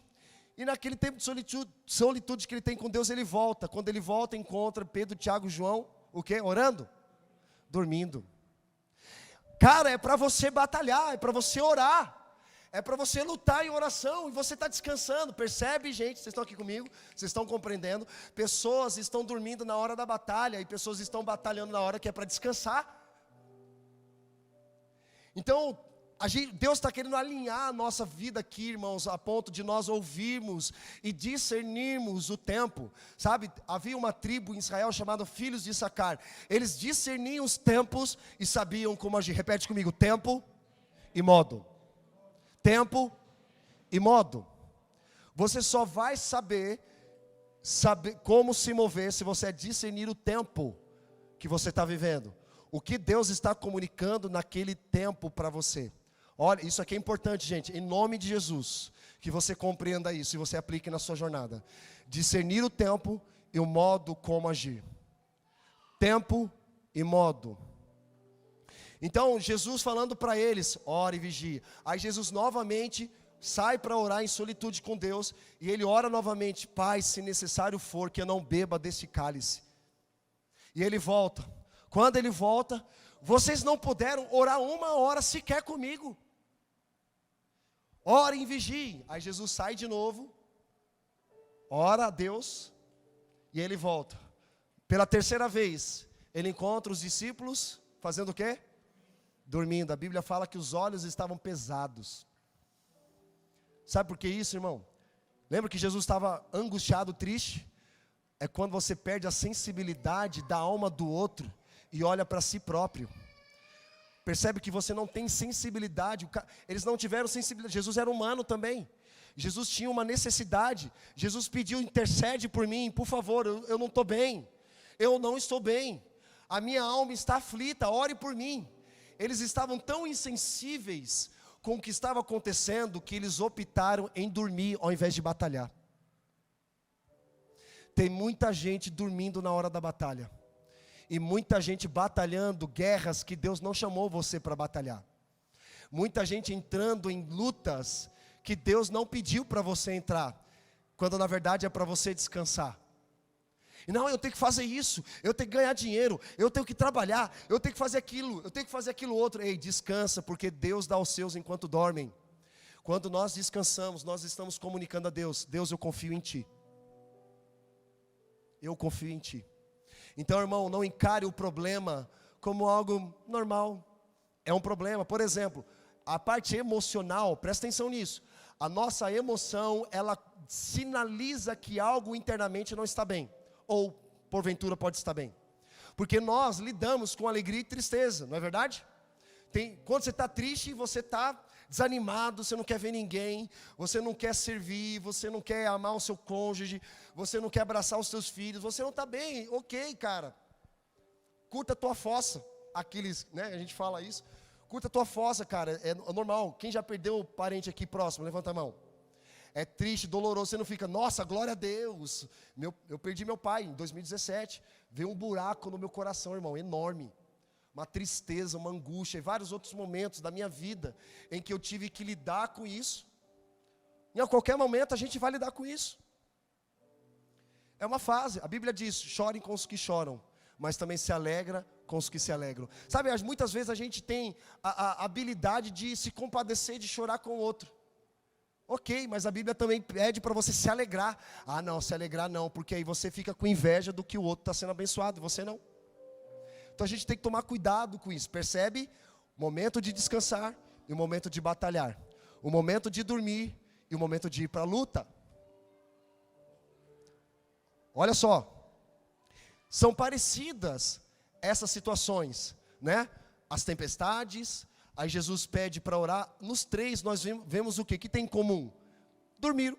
e naquele tempo de solitude que ele tem com Deus, ele volta. Quando ele volta, encontra Pedro, Tiago e João, o quê? Orando? Dormindo. Cara, é para você batalhar, é para você orar. É para você lutar em oração e você está descansando. Percebe, gente? Vocês estão aqui comigo? Vocês estão compreendendo? Pessoas estão dormindo na hora da batalha e pessoas estão batalhando na hora que é para descansar. Então, Deus está querendo alinhar a nossa vida aqui, irmãos, a ponto de nós ouvirmos e discernirmos o tempo. Sabe, havia uma tribo em Israel chamada Filhos de Issacar. Eles discerniam os tempos e sabiam como agir. Repete comigo, tempo e modo. Tempo e modo. Você só vai saber como se mover se você discernir o tempo que você está vivendo. O que Deus está comunicando naquele tempo para você. Olha, isso aqui é importante, gente. Em nome de Jesus, que você compreenda isso e você aplique na sua jornada. Discernir o tempo e o modo como agir. Tempo e modo. Então, Jesus falando para eles, ore e vigie. Aí Jesus novamente sai para orar em solitude com Deus. E ele ora novamente, Pai, se necessário for, que eu não beba desse cálice. E ele volta. Quando ele volta, vocês não puderam orar uma hora sequer comigo. Ore e vigiem. Aí Jesus sai de novo, ora a Deus, e ele volta. Pela terceira vez, ele encontra os discípulos, fazendo o quê? Dormindo. A Bíblia fala que os olhos estavam pesados. Sabe por que isso, irmão? Lembra que Jesus estava angustiado, triste? É quando você perde a sensibilidade da alma do outro e olha para si próprio. Percebe que você não tem sensibilidade. Eles não tiveram sensibilidade. Jesus era humano também. Jesus tinha uma necessidade. Jesus pediu: intercede por mim, por favor, eu não estou bem. Eu não estou bem. A minha alma está aflita, ore por mim. Eles estavam tão insensíveis com o que estava acontecendo, que eles optaram em dormir ao invés de batalhar. Tem muita gente dormindo na hora da batalha. E muita gente batalhando guerras que Deus não chamou você para batalhar. Muita gente entrando em lutas que Deus não pediu para você entrar, quando na verdade é para você descansar. E não, eu tenho que fazer isso, eu tenho que ganhar dinheiro, eu tenho que trabalhar, eu tenho que fazer aquilo, eu tenho que fazer aquilo outro. Ei, descansa, porque Deus dá aos seus enquanto dormem. Quando nós descansamos, nós estamos comunicando a Deus: Deus, eu confio em Ti. Eu confio em Ti. Então, irmão, não encare o problema como algo normal. É um problema. Por exemplo, a parte emocional, presta atenção nisso. A nossa emoção, ela sinaliza que algo internamente não está bem. Ou, porventura, pode estar bem. Porque nós lidamos com alegria e tristeza, não é verdade? Quando você está triste, você está desanimado, você não quer ver ninguém, você não quer servir, você não quer amar o seu cônjuge, você não quer abraçar os seus filhos, você não está bem. Ok, cara, curta a tua fossa. Aqueles, né, a gente fala isso. Curta a tua fossa, cara, é normal. Quem já perdeu parente aqui próximo, levanta a mão. É triste, doloroso, você não fica: nossa, glória a Deus, eu perdi meu pai em 2017, veio um buraco no meu coração, irmão, enorme. Uma tristeza, uma angústia, e vários outros momentos da minha vida, em que eu tive que lidar com isso. E a qualquer momento a gente vai lidar com isso. É uma fase. A Bíblia diz: chorem com os que choram, mas também se alegra com os que se alegram. Sabe, muitas vezes a gente tem a habilidade de se compadecer, de chorar com o outro. Ok, mas a Bíblia também pede para você se alegrar. Ah não, se alegrar não, porque aí você fica com inveja do que o outro está sendo abençoado, e você não. Então a gente tem que tomar cuidado com isso, percebe? O momento de descansar e o momento de batalhar. O momento de dormir e o momento de ir para a luta. Olha só, são parecidas essas situações, né? As tempestades, aí Jesus pede para orar. Nos três nós vemos o que tem em comum? Dormir.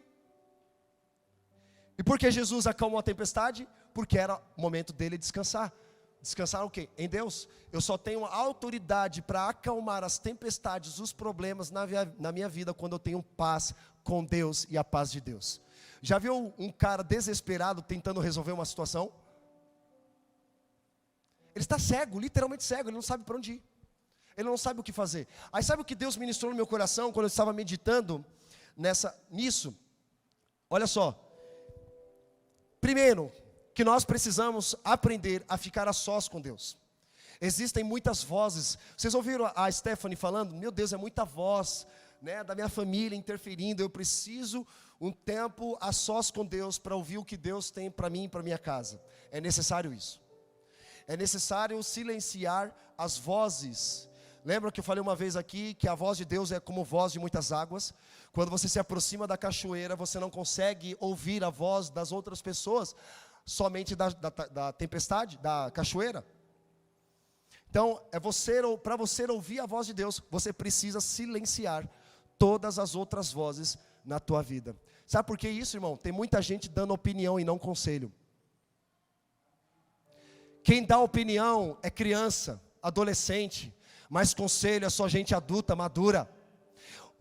E por que Jesus acalmou a tempestade? Porque era o momento dele descansar. Descansar o quê? Em Deus. Eu só tenho autoridade para acalmar as tempestades, os problemas na minha vida, quando eu tenho paz com Deus e a paz de Deus. Já viu um cara desesperado tentando resolver uma situação? Ele está cego, literalmente cego, ele não sabe para onde ir. Ele não sabe o que fazer. Aí sabe o que Deus ministrou no meu coração quando eu estava meditando nisso? Olha só. Primeiro, que nós precisamos aprender a ficar a sós com Deus. Existem muitas vozes. Vocês ouviram a Stephanie falando? Meu Deus, é muita voz, né, da minha família interferindo. Eu preciso um tempo a sós com Deus para ouvir o que Deus tem para mim e para minha casa. É necessário isso. É necessário silenciar as vozes. Lembra que eu falei uma vez aqui que a voz de Deus é como voz de muitas águas? Quando você se aproxima da cachoeira, você não consegue ouvir a voz das outras pessoas, somente da tempestade, da cachoeira. Então, para você ouvir a voz de Deus, você precisa silenciar todas as outras vozes na tua vida. Sabe por que isso, irmão? Tem muita gente dando opinião e não conselho. Quem dá opinião é criança, adolescente, mas conselho é só gente adulta, madura.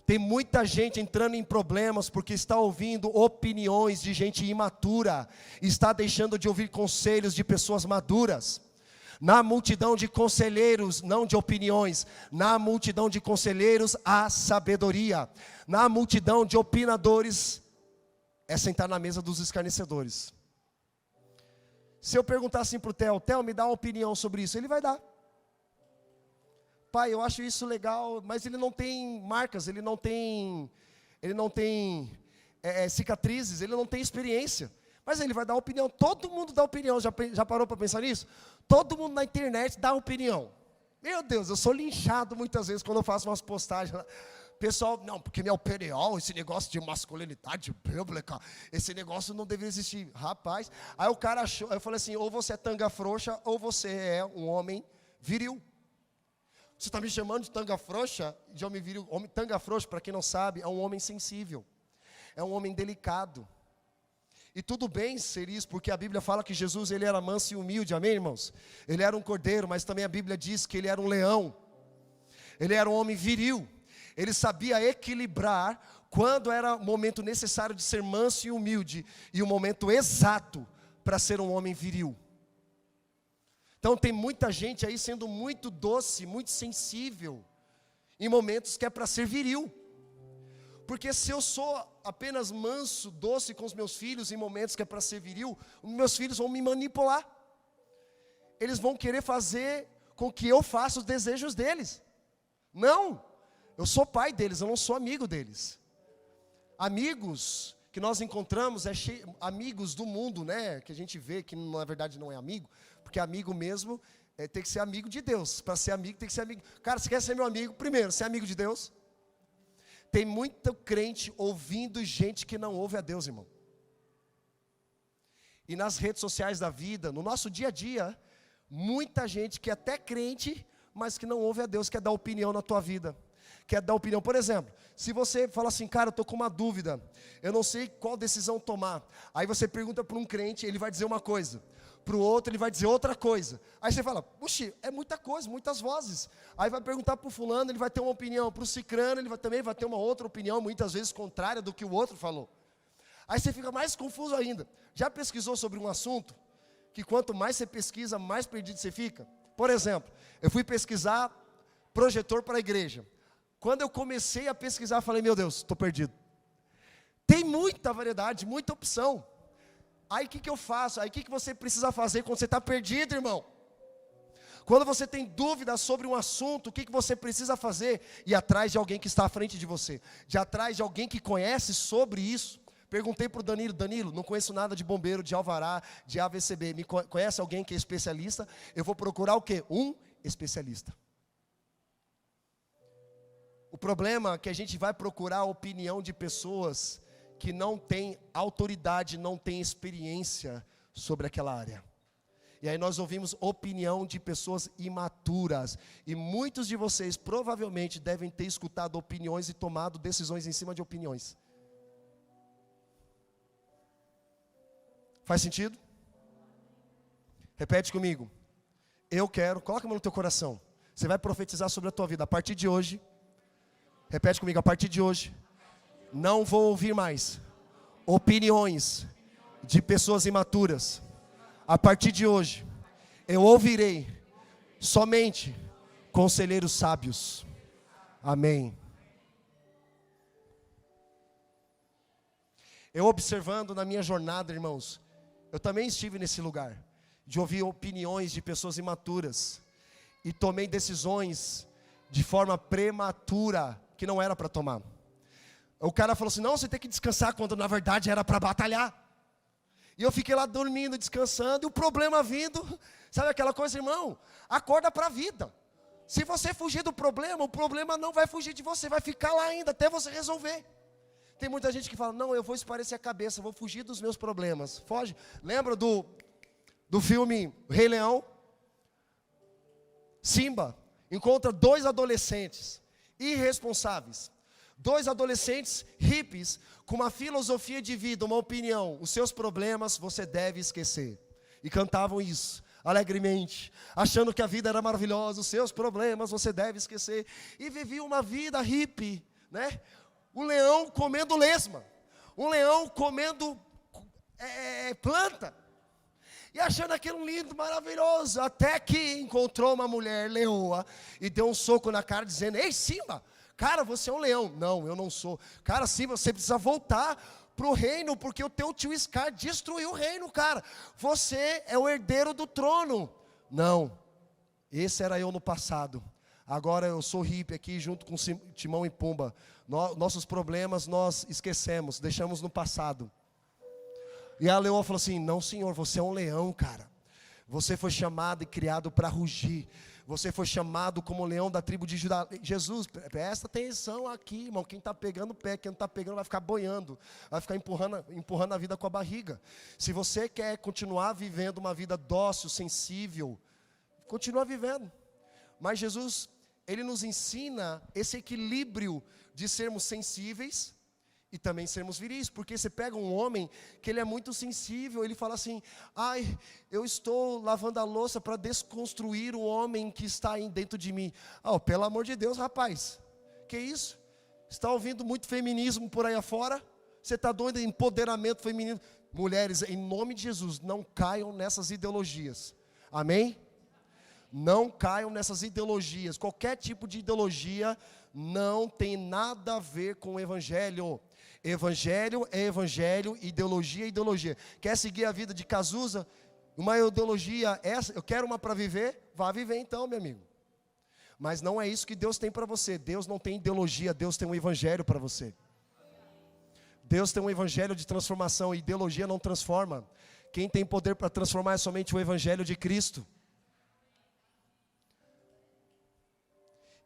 Tem muita gente entrando em problemas porque está ouvindo opiniões de gente imatura, está deixando de ouvir conselhos de pessoas maduras. Na multidão de conselheiros, não de opiniões, na multidão de conselheiros há sabedoria. Na multidão de opinadores é sentar na mesa dos escarnecedores. Se eu perguntar assim para o Theo, me dá uma opinião sobre isso, ele vai dar. Pai, eu acho isso legal, mas ele não tem marcas, ele não tem cicatrizes, ele não tem experiência. Mas ele vai dar opinião, todo mundo dá opinião, já parou para pensar nisso? Todo mundo na internet dá opinião. Meu Deus, eu sou linchado muitas vezes quando eu faço umas postagens lá. Pessoal, não, porque minha opinião, esse negócio de masculinidade bíblica, esse negócio não deveria existir. Rapaz, aí o cara achou, eu falei assim, ou você é tanga frouxa, ou você é um homem viril. Você está me chamando de tanga frouxa? De homem viril? Homem, tanga frouxa, para quem não sabe, é um homem sensível. É um homem delicado. E tudo bem ser isso, porque a Bíblia fala que Jesus ele era manso e humilde, amém, irmãos? Ele era um cordeiro, mas também a Bíblia diz que ele era um leão. Ele era um homem viril. Ele sabia equilibrar quando era o momento necessário de ser manso e humilde, e o momento exato para ser um homem viril. Então tem muita gente aí sendo muito doce, muito sensível, em momentos que é para ser viril. Porque se eu sou apenas manso, doce com os meus filhos, em momentos que é para ser viril, os meus filhos vão me manipular. Eles vão querer fazer com que eu faça os desejos deles. Não, eu sou pai deles, eu não sou amigo deles. Amigos que nós encontramos, amigos do mundo, né? Que a gente vê que na verdade não é amigo, porque amigo mesmo tem que ser amigo de Deus. Para ser amigo tem que ser amigo. Cara, você quer ser meu amigo? Primeiro, ser amigo de Deus. Tem muito crente ouvindo gente que não ouve a Deus, irmão. E nas redes sociais da vida, no nosso dia a dia, muita gente que é até crente, mas que não ouve a Deus, quer dar opinião na tua vida. Quer dar opinião. Por exemplo, se você fala assim, cara, eu estou com uma dúvida, eu não sei qual decisão tomar. Aí você pergunta para um crente, ele vai dizer uma coisa. Para o outro ele vai dizer outra coisa. Aí você fala, puxa, é muita coisa, muitas vozes. Aí vai perguntar para o fulano, ele vai ter uma opinião. Para o cicrano, ele também vai ter uma outra opinião, muitas vezes contrária do que o outro falou. Aí você fica mais confuso ainda. Já pesquisou sobre um assunto? Que quanto mais você pesquisa, mais perdido você fica? Por exemplo, eu fui pesquisar projetor para a igreja. Quando eu comecei a pesquisar, falei, meu Deus, estou perdido. Tem muita variedade, muita opção. Aí o que eu faço? Aí o que você precisa fazer quando você está perdido, irmão? Quando você tem dúvidas sobre um assunto, o que você precisa fazer? Ir atrás de alguém que está à frente de você. De atrás de alguém que conhece sobre isso. Perguntei para o Danilo, Danilo, não conheço nada de bombeiro, de alvará, de AVCB. Conhece alguém que é especialista? Eu vou procurar o quê? Um especialista. O problema é que a gente vai procurar a opinião de pessoas que não têm autoridade, não têm experiência sobre aquela área. E aí nós ouvimos opinião de pessoas imaturas. E muitos de vocês provavelmente devem ter escutado opiniões e tomado decisões em cima de opiniões. Faz sentido? Repete comigo. Eu quero, coloca a mão no teu coração. Você vai profetizar sobre a tua vida. A partir de hoje, repete comigo, a partir de hoje, não vou ouvir mais opiniões de pessoas imaturas. A partir de hoje, eu ouvirei somente conselheiros sábios. Amém. Eu observando na minha jornada, irmãos, eu também estive nesse lugar, de ouvir opiniões de pessoas imaturas, e tomei decisões de forma prematura, que não era para tomar. O cara falou assim, não, você tem que descansar, quando na verdade era para batalhar. E eu fiquei lá dormindo, descansando, e o problema vindo, sabe aquela coisa, irmão? Acorda para a vida. Se você fugir do problema, o problema não vai fugir de você, vai ficar lá ainda, até você resolver. Tem muita gente que fala, não, eu vou esparecer a cabeça, vou fugir dos meus problemas. Foge. Lembra do filme Rei Leão? Simba encontra 2 adolescentes irresponsáveis. 2 adolescentes hippies, com uma filosofia de vida, uma opinião. Os seus problemas você deve esquecer. E cantavam isso, alegremente, achando que a vida era maravilhosa. Os seus problemas você deve esquecer. E viviam uma vida hippie, né? Um leão comendo lesma. Um leão comendo planta. E achando aquilo lindo, maravilhoso. Até que encontrou uma mulher leoa e deu um soco na cara dizendo, ei Simba, cara, você é um leão. Não, eu não sou. Cara, Simba, você precisa voltar para o reino, porque o teu tio Scar destruiu o reino, cara. Você é o herdeiro do trono. Não, esse era eu no passado. Agora eu sou hippie aqui junto com Timão e Pumba. Nossos problemas nós esquecemos, deixamos no passado. E a leoa falou assim, não senhor, você é um leão, cara. Você foi chamado e criado para rugir. Você foi chamado como leão da tribo de Judá. Jesus, presta atenção aqui, irmão. Quem está pegando o pé, quem não está pegando vai ficar boiando. Vai ficar empurrando a vida com a barriga. Se você quer continuar vivendo uma vida dócil, sensível, continua vivendo. Mas Jesus, ele nos ensina esse equilíbrio de sermos sensíveis e também sermos viris, porque você pega um homem que ele é muito sensível, ele fala assim, ai, eu estou lavando a louça para desconstruir o homem que está aí dentro de mim. Oh, pelo amor de Deus, rapaz, que isso? Está ouvindo muito feminismo por aí afora? Você está doido em empoderamento feminino? Mulheres, em nome de Jesus, não caiam nessas ideologias, amém? Não caiam nessas ideologias, qualquer tipo de ideologia não tem nada a ver com o Evangelho. Evangelho é Evangelho, ideologia é ideologia. Quer seguir a vida de Cazuza? Uma ideologia essa, eu quero uma para viver? Vá viver então, meu amigo. Mas não é isso que Deus tem para você. Deus não tem ideologia, Deus tem um Evangelho para você. Deus tem um Evangelho de transformação, e ideologia não transforma. Quem tem poder para transformar é somente o Evangelho de Cristo.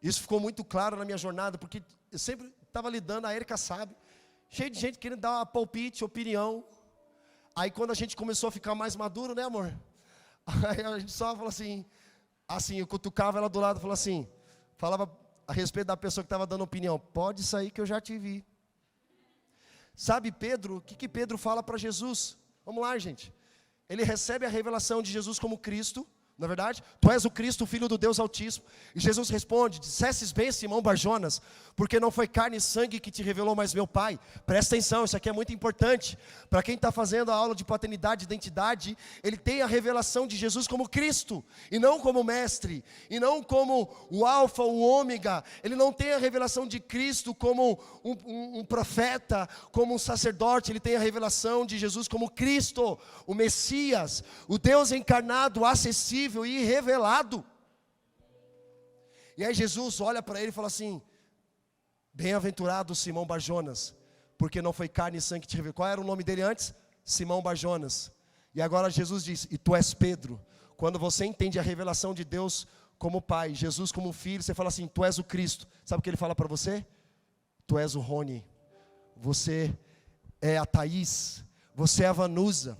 Isso ficou muito claro na minha jornada, porque eu sempre estava lidando, a Érica sabe, cheio de gente querendo dar palpite, opinião. Aí quando a gente começou a ficar mais maduro, né, amor? Aí a gente só falou assim, eu cutucava ela do lado, falava a respeito da pessoa que estava dando opinião, pode sair que eu já te vi. Sabe Pedro, o que Pedro fala para Jesus? Vamos lá, gente. Ele recebe a revelação de Jesus como Cristo. Na verdade, tu és o Cristo, o Filho do Deus Altíssimo. E Jesus responde, dissestes bem, Simão Barjonas, porque não foi carne e sangue que te revelou, mas meu Pai. Presta atenção, isso aqui é muito importante. Para quem está fazendo a aula de paternidade e identidade, ele tem a revelação de Jesus como Cristo, e não como mestre, e não como o alfa, o ômega. Ele não tem a revelação de Cristo como um profeta, como um sacerdote. Ele tem a revelação de Jesus como Cristo, o Messias, o Deus encarnado, acessível e revelado. E aí Jesus olha para ele e fala assim, bem-aventurado Simão Barjonas, porque não foi carne e sangue que te revelou. Qual era o nome dele antes? Simão Barjonas. E agora Jesus diz, e tu és Pedro. Quando você entende a revelação de Deus como Pai, Jesus como Filho, você fala assim, tu és o Cristo. Sabe o que ele fala para você? Tu és o Rony, você é a Thaís, você é a Vanusa,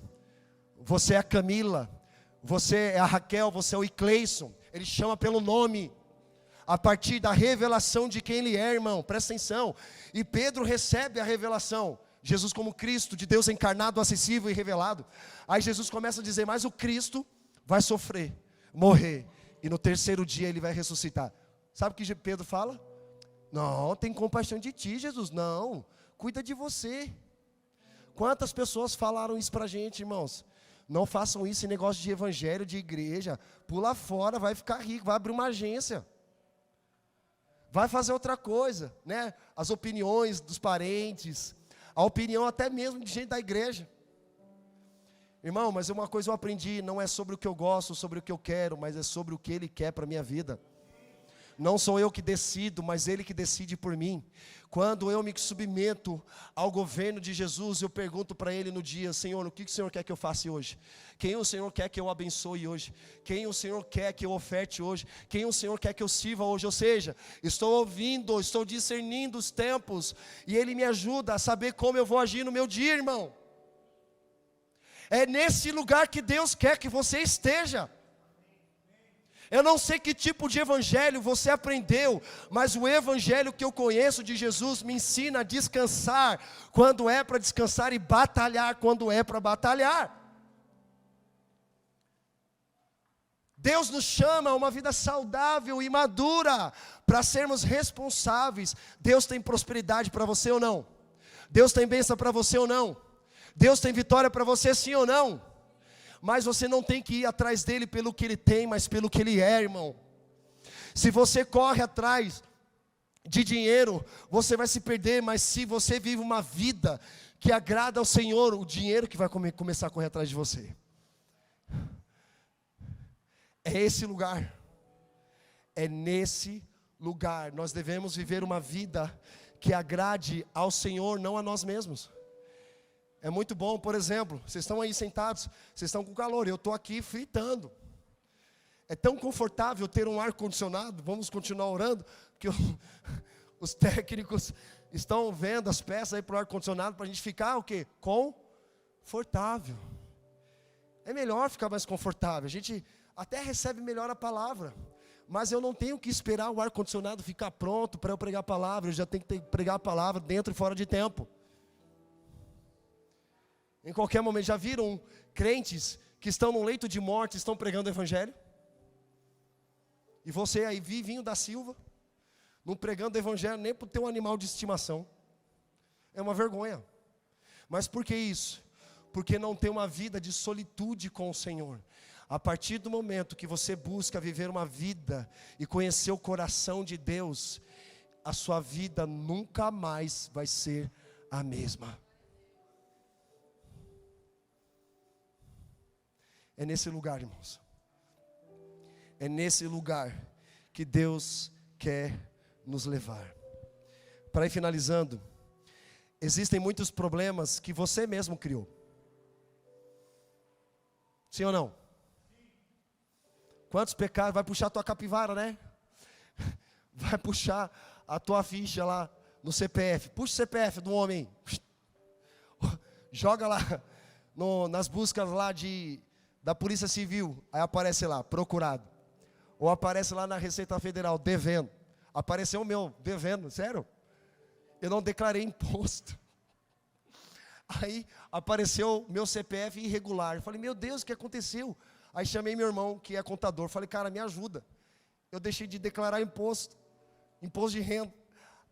você é a Camila, você é a Raquel, você é o Icleison. Ele chama pelo nome, a partir da revelação de quem ele é, irmão, presta atenção. E Pedro recebe a revelação, Jesus como Cristo, de Deus encarnado, acessível e revelado. Aí Jesus começa a dizer, mas o Cristo vai sofrer, morrer, e no terceiro dia ele vai ressuscitar. Sabe o que Pedro fala? Não, tem compaixão de ti, Jesus, não, cuida de você. Quantas pessoas falaram isso pra gente, irmãos? Não façam isso em negócio de evangelho, de igreja. Pula fora, vai ficar rico, vai abrir uma agência. Vai fazer outra coisa, né? As opiniões dos parentes, a opinião até mesmo de gente da igreja. Irmão, mas uma coisa eu aprendi, não é sobre o que eu gosto, sobre o que eu quero, mas é sobre o que Ele quer para a minha vida. Não sou eu que decido, mas Ele que decide por mim. Quando eu me submeto ao governo de Jesus, eu pergunto para Ele no dia, Senhor, o que o Senhor quer que eu faça hoje? Quem o Senhor quer que eu abençoe hoje? Quem o Senhor quer que eu oferte hoje? Quem o Senhor quer que eu sirva hoje? Ou seja, estou ouvindo, estou discernindo os tempos, e Ele me ajuda a saber como eu vou agir no meu dia, irmão. É nesse lugar que Deus quer que você esteja. Eu não sei que tipo de evangelho você aprendeu, mas o evangelho que eu conheço de Jesus me ensina a descansar quando é para descansar e batalhar quando é para batalhar. Deus nos chama a uma vida saudável e madura para sermos responsáveis. Deus tem prosperidade para você ou não? Deus tem bênção para você ou não? Deus tem vitória para você sim ou não? Mas você não tem que ir atrás dele pelo que ele tem, mas pelo que ele é, irmão. Se você corre atrás de dinheiro, você vai se perder, mas se você vive uma vida que agrada ao Senhor, o dinheiro que vai começar a correr atrás de você. É esse lugar. É nesse lugar. Nós devemos viver uma vida que agrade ao Senhor, não a nós mesmos. É muito bom, por exemplo, vocês estão aí sentados, vocês estão com calor, eu estou aqui fritando. É tão confortável ter um ar-condicionado, vamos continuar orando, porque os técnicos estão vendo as peças aí para o ar-condicionado, para a gente ficar o quê? Confortável. É melhor ficar mais confortável, a gente até recebe melhor a palavra, mas eu não tenho que esperar o ar-condicionado ficar pronto para eu pregar a palavra. Eu já tenho que pregar a palavra dentro e fora de tempo. Em qualquer momento. Já viram crentes que estão no leito de morte, estão pregando o evangelho? E você aí, Vivinho da Silva, não pregando o evangelho nem para o teu animal de estimação. É uma vergonha. Mas por que isso? Porque não tem uma vida de solitude com o Senhor. A partir do momento que você busca viver uma vida e conhecer o coração de Deus, a sua vida nunca mais vai ser a mesma. É nesse lugar, irmãos. É nesse lugar que Deus quer nos levar. Para ir finalizando, existem muitos problemas que você mesmo criou. Sim ou não? Quantos pecados? Vai puxar a tua capivara, né? Vai puxar a tua ficha lá no CPF. Puxa o CPF do homem. Joga lá nas buscas lá da Polícia Civil. Aí aparece lá, procurado. Ou aparece lá na Receita Federal, devendo. Apareceu o meu, devendo, sério? Eu não declarei imposto. Aí apareceu meu CPF irregular. Eu falei, meu Deus, o que aconteceu? Aí chamei meu irmão, que é contador. Falei, cara, me ajuda. Eu deixei de declarar imposto de renda.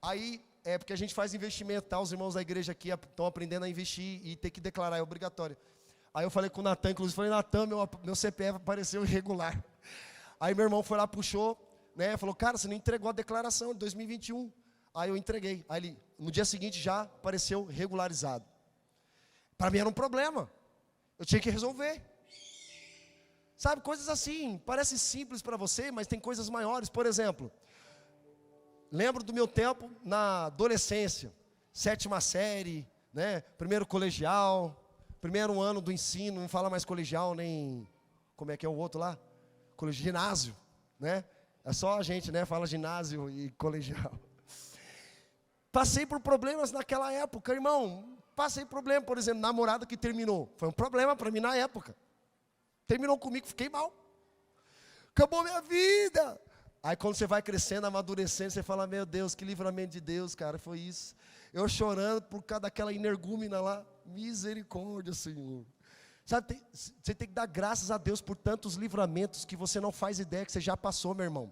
Aí, porque a gente faz investimento, tá? Os irmãos da igreja aqui estão aprendendo a investir e ter que declarar, é obrigatório. Aí eu falei com o Natan, inclusive, falei, Natan, meu CPF apareceu irregular. Aí meu irmão foi lá, puxou, né? Falou, cara, você não entregou a declaração de 2021. Aí eu entreguei. Aí no dia seguinte já apareceu regularizado. Para mim era um problema. Eu tinha que resolver. Sabe, coisas assim, parece simples para você, mas tem coisas maiores. Por exemplo, lembro do meu tempo na adolescência, 7ª série, né? Primeiro colegial, primeiro ano do ensino, não fala mais colegial, nem, como é que é o outro lá? Ginásio, né? É só a gente, né? Fala ginásio e colegial. Passei por problemas naquela época, irmão. Passei por problema, por exemplo, namorada que terminou. Foi um problema para mim na época. Terminou comigo, fiquei mal. Acabou minha vida. Aí quando você vai crescendo, amadurecendo, você fala, meu Deus, que livramento de Deus, cara, foi isso. Eu chorando por causa daquela energúmena lá. Misericórdia, Senhor. Sabe, você tem que dar graças a Deus por tantos livramentos que você não faz ideia que você já passou, meu irmão.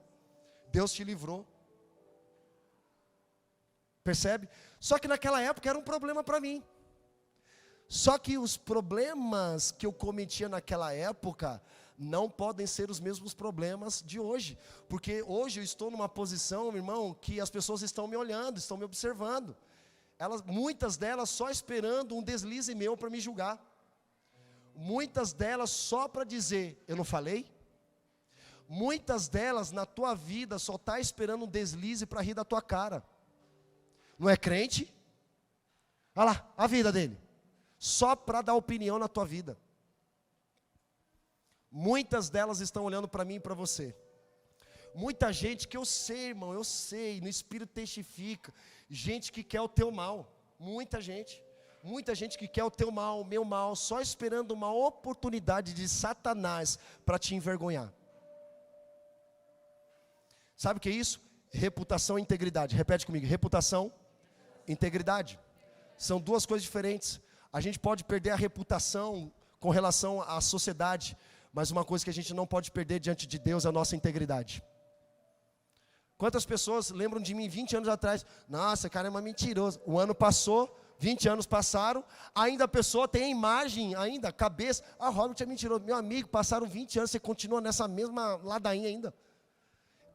Deus te livrou. Percebe? Só que naquela época era um problema para mim. Só que os problemas que eu cometia naquela época não podem ser os mesmos problemas de hoje. Porque hoje eu estou numa posição, meu irmão, que as pessoas estão me olhando, estão me observando. Muitas delas só esperando um deslize meu para me julgar. Muitas delas só para dizer, eu não falei? Muitas delas na tua vida só está esperando um deslize para rir da tua cara. Não é crente? Olha lá, a vida dele. Só para dar opinião na tua vida. Muitas delas estão olhando para mim e para você. Muita gente que eu sei, irmão, eu sei, no Espírito testifica. Gente que quer o teu mal. Muita gente. Muita gente que quer o teu mal, o meu mal, só esperando uma oportunidade de Satanás para te envergonhar. Sabe o que é isso? Reputação e integridade. Repete comigo, reputação, integridade. São duas coisas diferentes. A gente pode perder a reputação com relação à sociedade, mas uma coisa que a gente não pode perder diante de Deus é a nossa integridade. Quantas pessoas lembram de mim 20 anos atrás? Nossa, cara, é uma mentirosa. O ano passou, 20 anos passaram, ainda a pessoa tem a imagem, ainda, a cabeça. Ah, Robert é mentiroso. Meu amigo, passaram 20 anos, você continua nessa mesma ladainha ainda.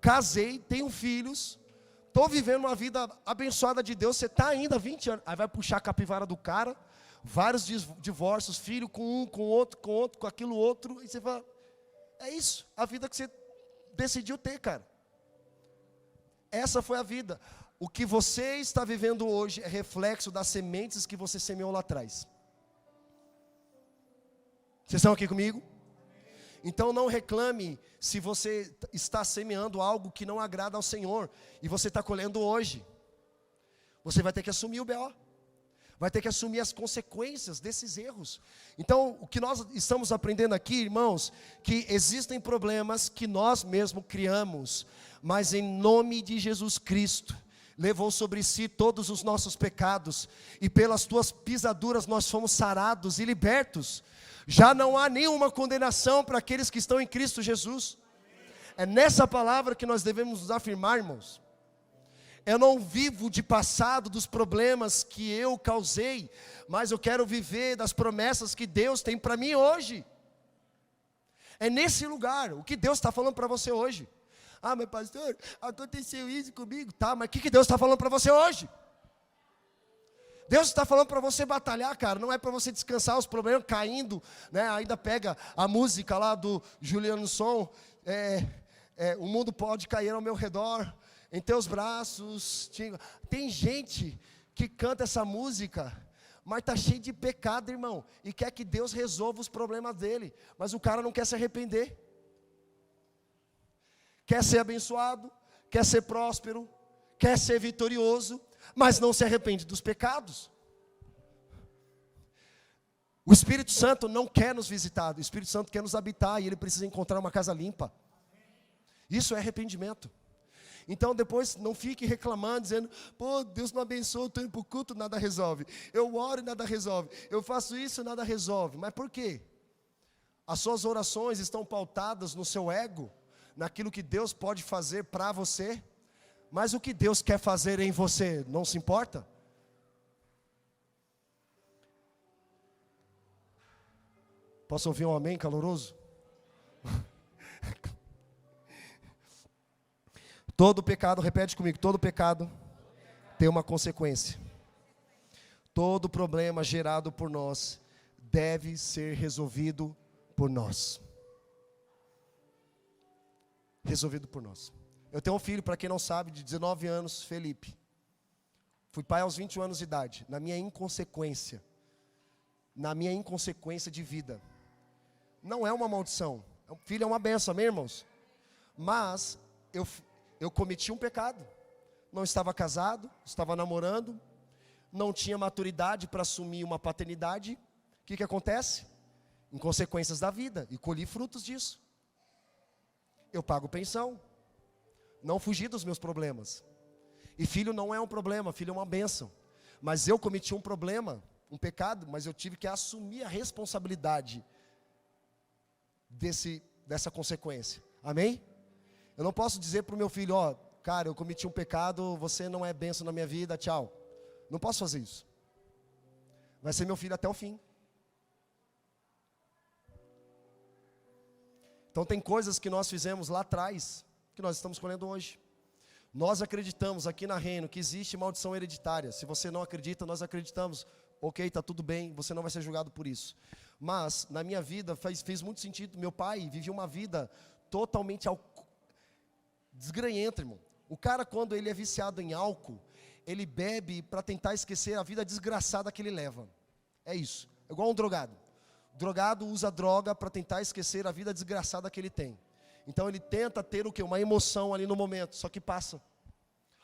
Casei, tenho filhos, estou vivendo uma vida abençoada de Deus, você está ainda 20 anos. Aí vai puxar a capivara do cara, vários divórcios, filho com um, com outro, com aquilo outro. E você fala, é isso, a vida que você decidiu ter, cara. Essa foi a vida. O que você está vivendo hoje é reflexo das sementes que você semeou lá atrás. Vocês estão aqui comigo? Então não reclame se você está semeando algo que não agrada ao Senhor e você está colhendo hoje. Você vai ter que assumir o B.O. vai ter que assumir as consequências desses erros. Então, o que nós estamos aprendendo aqui, irmãos, que existem problemas que nós mesmos criamos, mas em nome de Jesus Cristo, levou sobre si todos os nossos pecados, e pelas tuas pisaduras nós fomos sarados e libertos. Já não há nenhuma condenação para aqueles que estão em Cristo Jesus. É nessa palavra que nós devemos nos afirmar, irmãos. Eu não vivo de passado, dos problemas que eu causei, mas eu quero viver das promessas que Deus tem para mim hoje. É nesse lugar, o que Deus está falando para você hoje. Ah, mas pastor, aconteceu isso comigo. Tá, mas o que Deus está falando para você hoje? Deus está falando para você batalhar, cara. Não é para você descansar os problemas caindo, né? Ainda pega a música lá do Juliano Som. O mundo pode cair ao meu redor, em teus braços. Tem gente que canta essa música, mas está cheio de pecado, irmão, e quer que Deus resolva os problemas dele, mas o cara não quer se arrepender. Quer ser abençoado, quer ser próspero, quer ser vitorioso, mas não se arrepende dos pecados. O Espírito Santo não quer nos visitar, o Espírito Santo quer nos habitar, e ele precisa encontrar uma casa limpa. Isso é arrependimento. Então depois não fique reclamando, dizendo, pô, Deus não abençoa, eu estou indo para o culto, nada resolve. Eu oro e nada resolve. Eu faço isso, nada resolve. Mas por quê? As suas orações estão pautadas no seu ego, naquilo que Deus pode fazer para você. Mas o que Deus quer fazer em você, não se importa? Posso ouvir um amém caloroso? Todo pecado, repete comigo, todo pecado tem uma consequência. Todo problema gerado por nós deve ser resolvido por nós. Resolvido por nós. Eu tenho um filho, para quem não sabe, de 19 anos, Felipe. Fui pai aos 21 anos de idade, na minha inconsequência de vida. Não é uma maldição, o filho é uma bênção, amém, irmãos? Mas eu cometi um pecado. Não estava casado, estava namorando, não tinha maturidade para assumir uma paternidade. O que acontece? Inconsequências da vida, e colhi frutos disso. Eu pago pensão, não fugi dos meus problemas. E filho não é um problema, filho é uma bênção. Mas eu cometi um problema, um pecado, mas eu tive que assumir a responsabilidade dessa consequência. Amém? Eu não posso dizer para o meu filho, ó, cara, eu cometi um pecado, você não é bênção na minha vida, tchau. Não posso fazer isso. Vai ser meu filho até o fim. Então tem coisas que nós fizemos lá atrás, que nós estamos colhendo hoje. Nós acreditamos aqui na Reino que existe maldição hereditária. Se você não acredita, nós acreditamos. Ok, está tudo bem, você não vai ser julgado por isso. Mas na minha vida fez muito sentido. Meu pai vivia uma vida totalmente desgranhenta, irmão. O cara, quando ele é viciado em álcool, ele bebe para tentar esquecer a vida desgraçada que ele leva. É isso, é igual um drogado. O drogado usa droga para tentar esquecer a vida desgraçada que ele tem. Então ele tenta ter o quê? Uma emoção ali no momento, só que passa.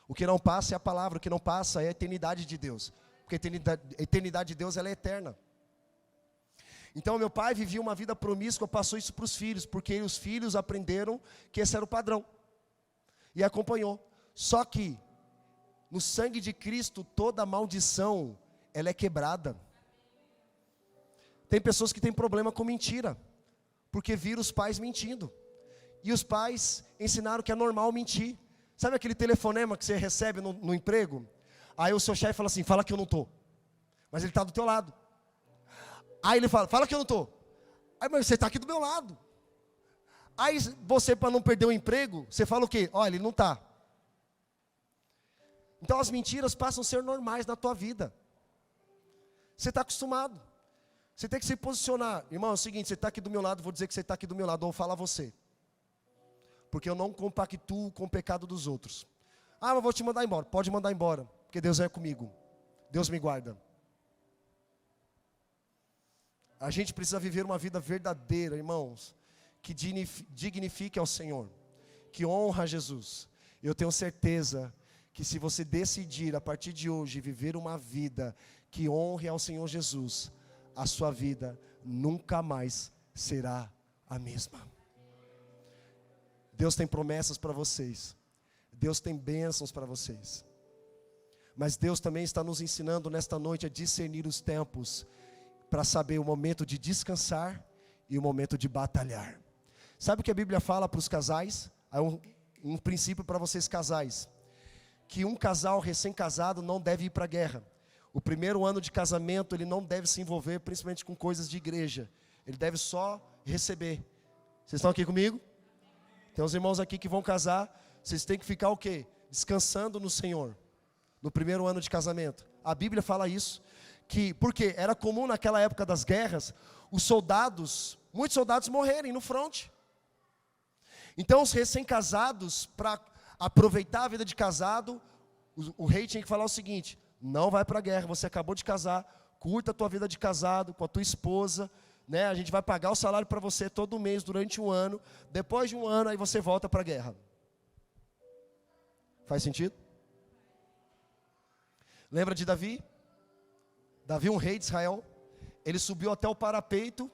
O que não passa é a palavra, o que não passa é a eternidade de Deus. Porque a eternidade de Deus, ela é eterna. Então meu pai vivia uma vida promíscua, passou isso para os filhos, porque os filhos aprenderam que esse era o padrão. E acompanhou. Só que no sangue de Cristo toda maldição ela é quebrada. Tem pessoas que têm problema com mentira, porque viram os pais mentindo. E os pais ensinaram que é normal mentir. Sabe aquele telefonema que você recebe no emprego? Aí o seu chefe fala assim, fala que eu não estou. Mas ele está do teu lado. Aí ele fala que eu não estou. Aí, mas você está aqui do meu lado. Aí você, para não perder o emprego, você fala o quê? Olha, ele não está. Então as mentiras passam a ser normais na tua vida. Você está acostumado. Você tem que se posicionar. Irmão, é o seguinte, você está aqui do meu lado, vou dizer que você está aqui do meu lado, ou falar você. Porque eu não compactuo com o pecado dos outros. Ah, mas vou te mandar embora. Pode mandar embora, porque Deus é comigo. Deus me guarda. A gente precisa viver uma vida verdadeira, irmãos, que dignifique ao Senhor, que honra a Jesus. Eu tenho certeza que se você decidir a partir de hoje viver uma vida que honre ao Senhor Jesus, a sua vida nunca mais será a mesma. Deus tem promessas para vocês. Deus tem bênçãos para vocês. Mas Deus também está nos ensinando nesta noite a discernir os tempos, para saber o momento de descansar e o momento de batalhar. Sabe o que a Bíblia fala para os casais? Há um princípio para vocês casais, que um casal recém-casado não deve ir para a guerra. O primeiro ano de casamento ele não deve se envolver principalmente com coisas de igreja. Ele deve só receber. Vocês estão aqui comigo? Tem uns irmãos aqui que vão casar. Vocês têm que ficar o quê? Descansando no Senhor, no primeiro ano de casamento. A Bíblia fala isso, porque era comum naquela época das guerras, muitos soldados morrerem no fronte. Então os recém-casados, para aproveitar a vida de casado, o rei tinha que falar o seguinte: não vai para a guerra, você acabou de casar, curta a tua vida de casado com a tua esposa, né? A gente vai pagar o salário para você todo mês durante um ano, depois de um ano aí você volta para a guerra. Faz sentido? Lembra de Davi? Davi, um rei de Israel, ele subiu até o parapeito,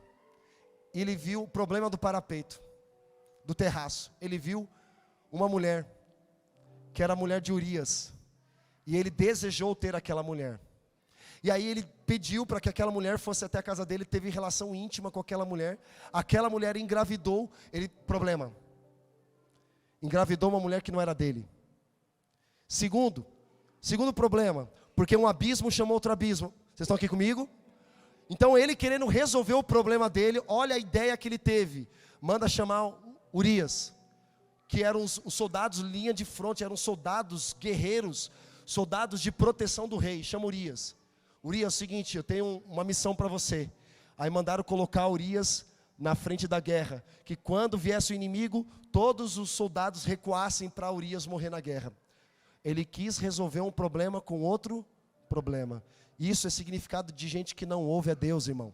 e ele viu o problema do parapeito, do terraço. Ele viu uma mulher, que era a mulher de Urias, e ele desejou ter aquela mulher. E aí ele pediu para que aquela mulher fosse até a casa dele, teve relação íntima com aquela mulher engravidou, engravidou uma mulher que não era dele. Segundo problema, porque um abismo chamou outro abismo. Vocês estão aqui comigo? Então ele, querendo resolver o problema dele, olha a ideia que ele teve, manda chamar Urias, que eram os soldados linha de fronte, eram soldados guerreiros, soldados de proteção do rei. Chama Urias. Urias, é o seguinte, eu tenho uma missão para você. Aí mandaram colocar Urias na frente da guerra, que quando viesse o inimigo, todos os soldados recuassem para Urias morrer na guerra. Ele quis resolver um problema com outro problema. Isso é significado de gente que não ouve a Deus, irmão.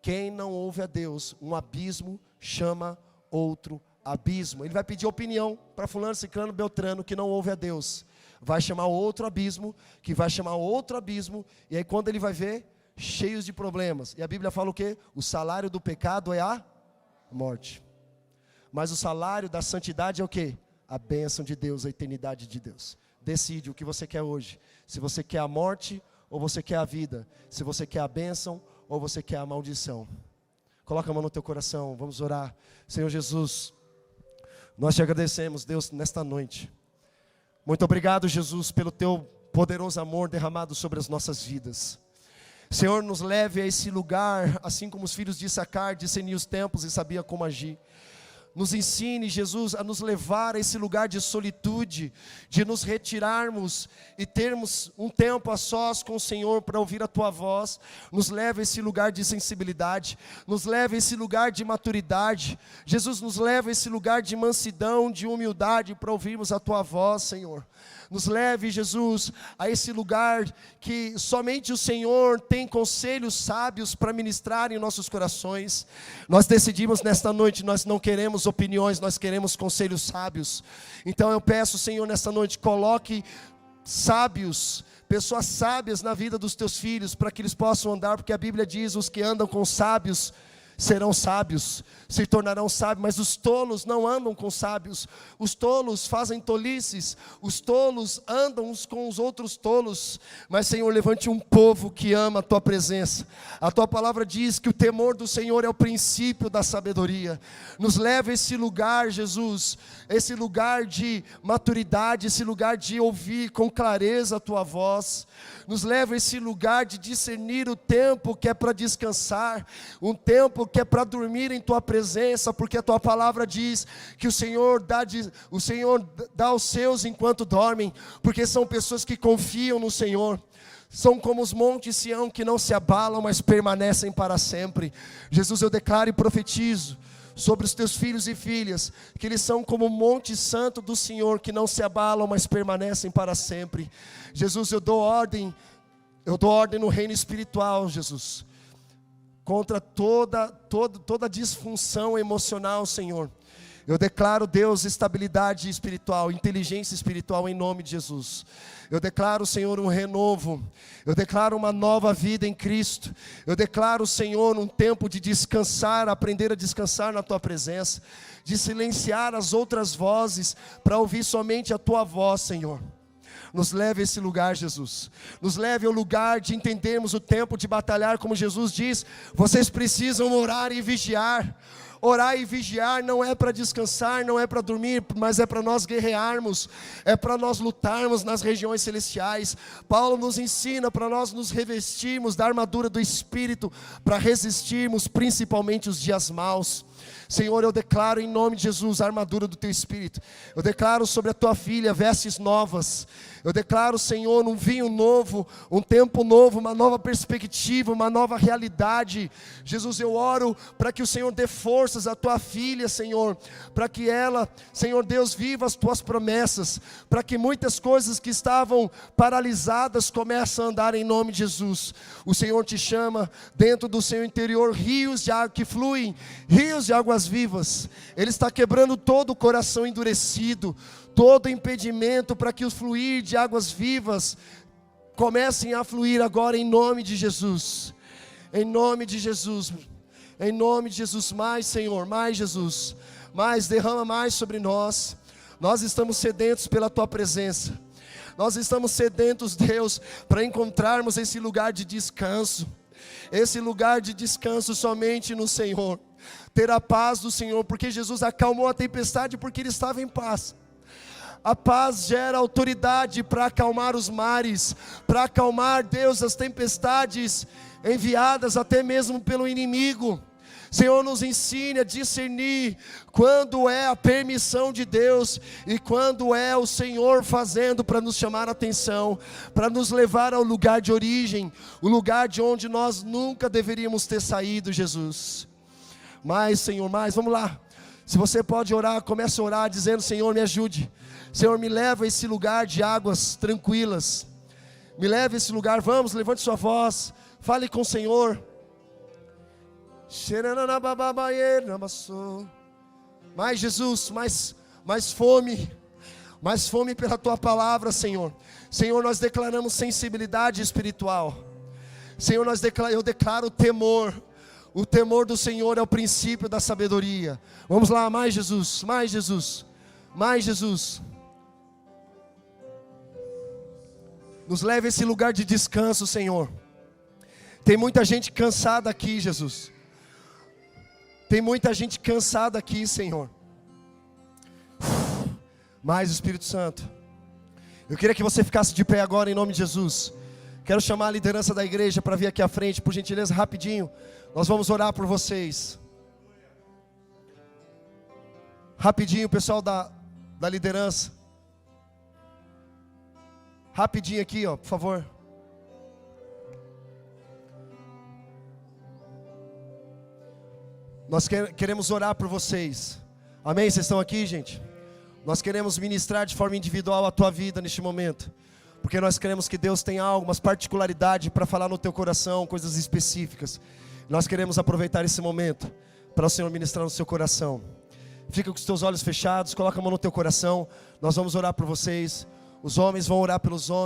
Quem não ouve a Deus, um abismo chama outro abismo. Ele vai pedir opinião para fulano, ciclano, beltrano, que não ouve a Deus. Vai chamar outro abismo, que vai chamar outro abismo, e aí quando ele vai ver, cheios de problemas. E a Bíblia fala o quê? O salário do pecado é a morte. Mas o salário da santidade é o quê? A bênção de Deus, a eternidade de Deus. Decide o que você quer hoje. Se você quer a morte ou você quer a vida. Se você quer a bênção ou você quer a maldição. Coloca a mão no teu coração, vamos orar. Senhor Jesus, nós te agradecemos, Deus, nesta noite. Muito obrigado, Jesus, pelo teu poderoso amor derramado sobre as nossas vidas. Senhor, nos leve a esse lugar, assim como os filhos de Issacar discerniam os tempos e sabia como agir. Nos ensine, Jesus, a nos levar a esse lugar de solitude, de nos retirarmos e termos um tempo a sós com o Senhor para ouvir a Tua voz. Nos leva a esse lugar de sensibilidade, nos leva a esse lugar de maturidade. Jesus, nos leva a esse lugar de mansidão, de humildade para ouvirmos a Tua voz, Senhor. Nos leve, Jesus, a esse lugar que somente o Senhor tem conselhos sábios para ministrar em nossos corações. Nós decidimos nesta noite, nós não queremos opiniões, nós queremos conselhos sábios. Então eu peço, Senhor, nesta noite, coloque sábios, pessoas sábias na vida dos teus filhos, para que eles possam andar, porque a Bíblia diz, os que andam com sábios serão sábios, se tornarão sábios, mas os tolos não andam com sábios, os tolos fazem tolices, os tolos andam uns com os outros tolos. Mas Senhor, levante um povo que ama a Tua presença. A Tua palavra diz que o temor do Senhor é o princípio da sabedoria. Nos leva a esse lugar, Jesus, esse lugar de maturidade, esse lugar de ouvir com clareza a Tua voz. Nos leva a esse lugar de discernir o tempo que é para descansar, um tempo que é para dormir em Tua presença, porque a Tua palavra diz que o Senhor dá aos seus enquanto dormem, porque são pessoas que confiam no Senhor. São como os montes Sião que não se abalam, mas permanecem para sempre. Jesus, eu declaro e profetizo sobre os Teus filhos e filhas, que eles são como o monte santo do Senhor, que não se abalam, mas permanecem para sempre. Jesus, eu dou ordem no reino espiritual, Jesus, contra toda disfunção emocional, Senhor. Eu declaro, Deus, estabilidade espiritual, inteligência espiritual em nome de Jesus. Eu declaro, Senhor, um renovo. Eu declaro uma nova vida em Cristo. Eu declaro, Senhor, um tempo de descansar, aprender a descansar na Tua presença, de silenciar as outras vozes, para ouvir somente a Tua voz, Senhor. Nos leve a esse lugar, Jesus. Nos leve ao lugar de entendermos o tempo de batalhar, como Jesus diz. Vocês precisam orar e vigiar. Orar e vigiar não é para descansar, não é para dormir, mas é para nós guerrearmos, é para nós lutarmos nas regiões celestiais. Paulo nos ensina para nós nos revestirmos da armadura do Espírito, para resistirmos principalmente os dias maus. Senhor, eu declaro em nome de Jesus a armadura do Teu Espírito. Eu declaro sobre a Tua filha vestes novas. Eu declaro, Senhor, um vinho novo, um tempo novo, uma nova perspectiva, uma nova realidade. Jesus, eu oro para que o Senhor dê forças à Tua filha, Senhor, para que ela, Senhor Deus, viva as Tuas promessas, para que muitas coisas que estavam paralisadas comecem a andar em nome de Jesus. O Senhor te chama dentro do seu interior rios de água que fluem, rios de águas vivas. Ele está quebrando todo o coração endurecido, todo impedimento para que o fluir de águas vivas comecem a fluir agora em nome de Jesus. Em nome de Jesus. Em nome de Jesus. Mais, Senhor, mais, Jesus. Mais, derrama mais sobre nós. Nós estamos sedentos pela Tua presença. Nós estamos sedentos, Deus, para encontrarmos esse lugar de descanso. Esse lugar de descanso somente no Senhor. Ter a paz do Senhor, porque Jesus acalmou a tempestade porque Ele estava em paz. A paz gera autoridade para acalmar os mares, para acalmar, Deus, as tempestades enviadas até mesmo pelo inimigo. Senhor, nos ensine a discernir quando é a permissão de Deus e quando é o Senhor fazendo para nos chamar a atenção, para nos levar ao lugar de origem, o lugar de onde nós nunca deveríamos ter saído, Jesus. Mais, Senhor, mais, vamos lá. Se você pode orar, comece a orar dizendo: Senhor, me ajude. Senhor, me leva a esse lugar de águas tranquilas. Me leva a esse lugar, vamos, levante sua voz. Fale com o Senhor. Mais, Jesus, mais fome. Mais fome pela Tua palavra, Senhor. Senhor, nós declaramos sensibilidade espiritual. Senhor, eu declaro temor. O temor do Senhor é o princípio da sabedoria. Vamos lá, mais Jesus, mais Jesus, mais Jesus. Nos leve a esse lugar de descanso, Senhor. Tem muita gente cansada aqui, Jesus. Tem muita gente cansada aqui, Senhor. Mais, Espírito Santo. Eu queria que você ficasse de pé agora em nome de Jesus. Quero chamar a liderança da igreja para vir aqui à frente, por gentileza, rapidinho. Nós vamos orar por vocês. Rapidinho, pessoal da liderança. Rapidinho aqui, ó, por favor. Nós queremos orar por vocês. Amém? Vocês estão aqui, gente? Nós queremos ministrar de forma individual a tua vida neste momento. Porque nós queremos que Deus tenha algumas particularidades para falar no teu coração, coisas específicas. Nós queremos aproveitar esse momento para o Senhor ministrar no seu coração. Fica com os teus olhos fechados, coloca a mão no teu coração. Nós vamos orar por vocês. Os homens vão orar pelos homens.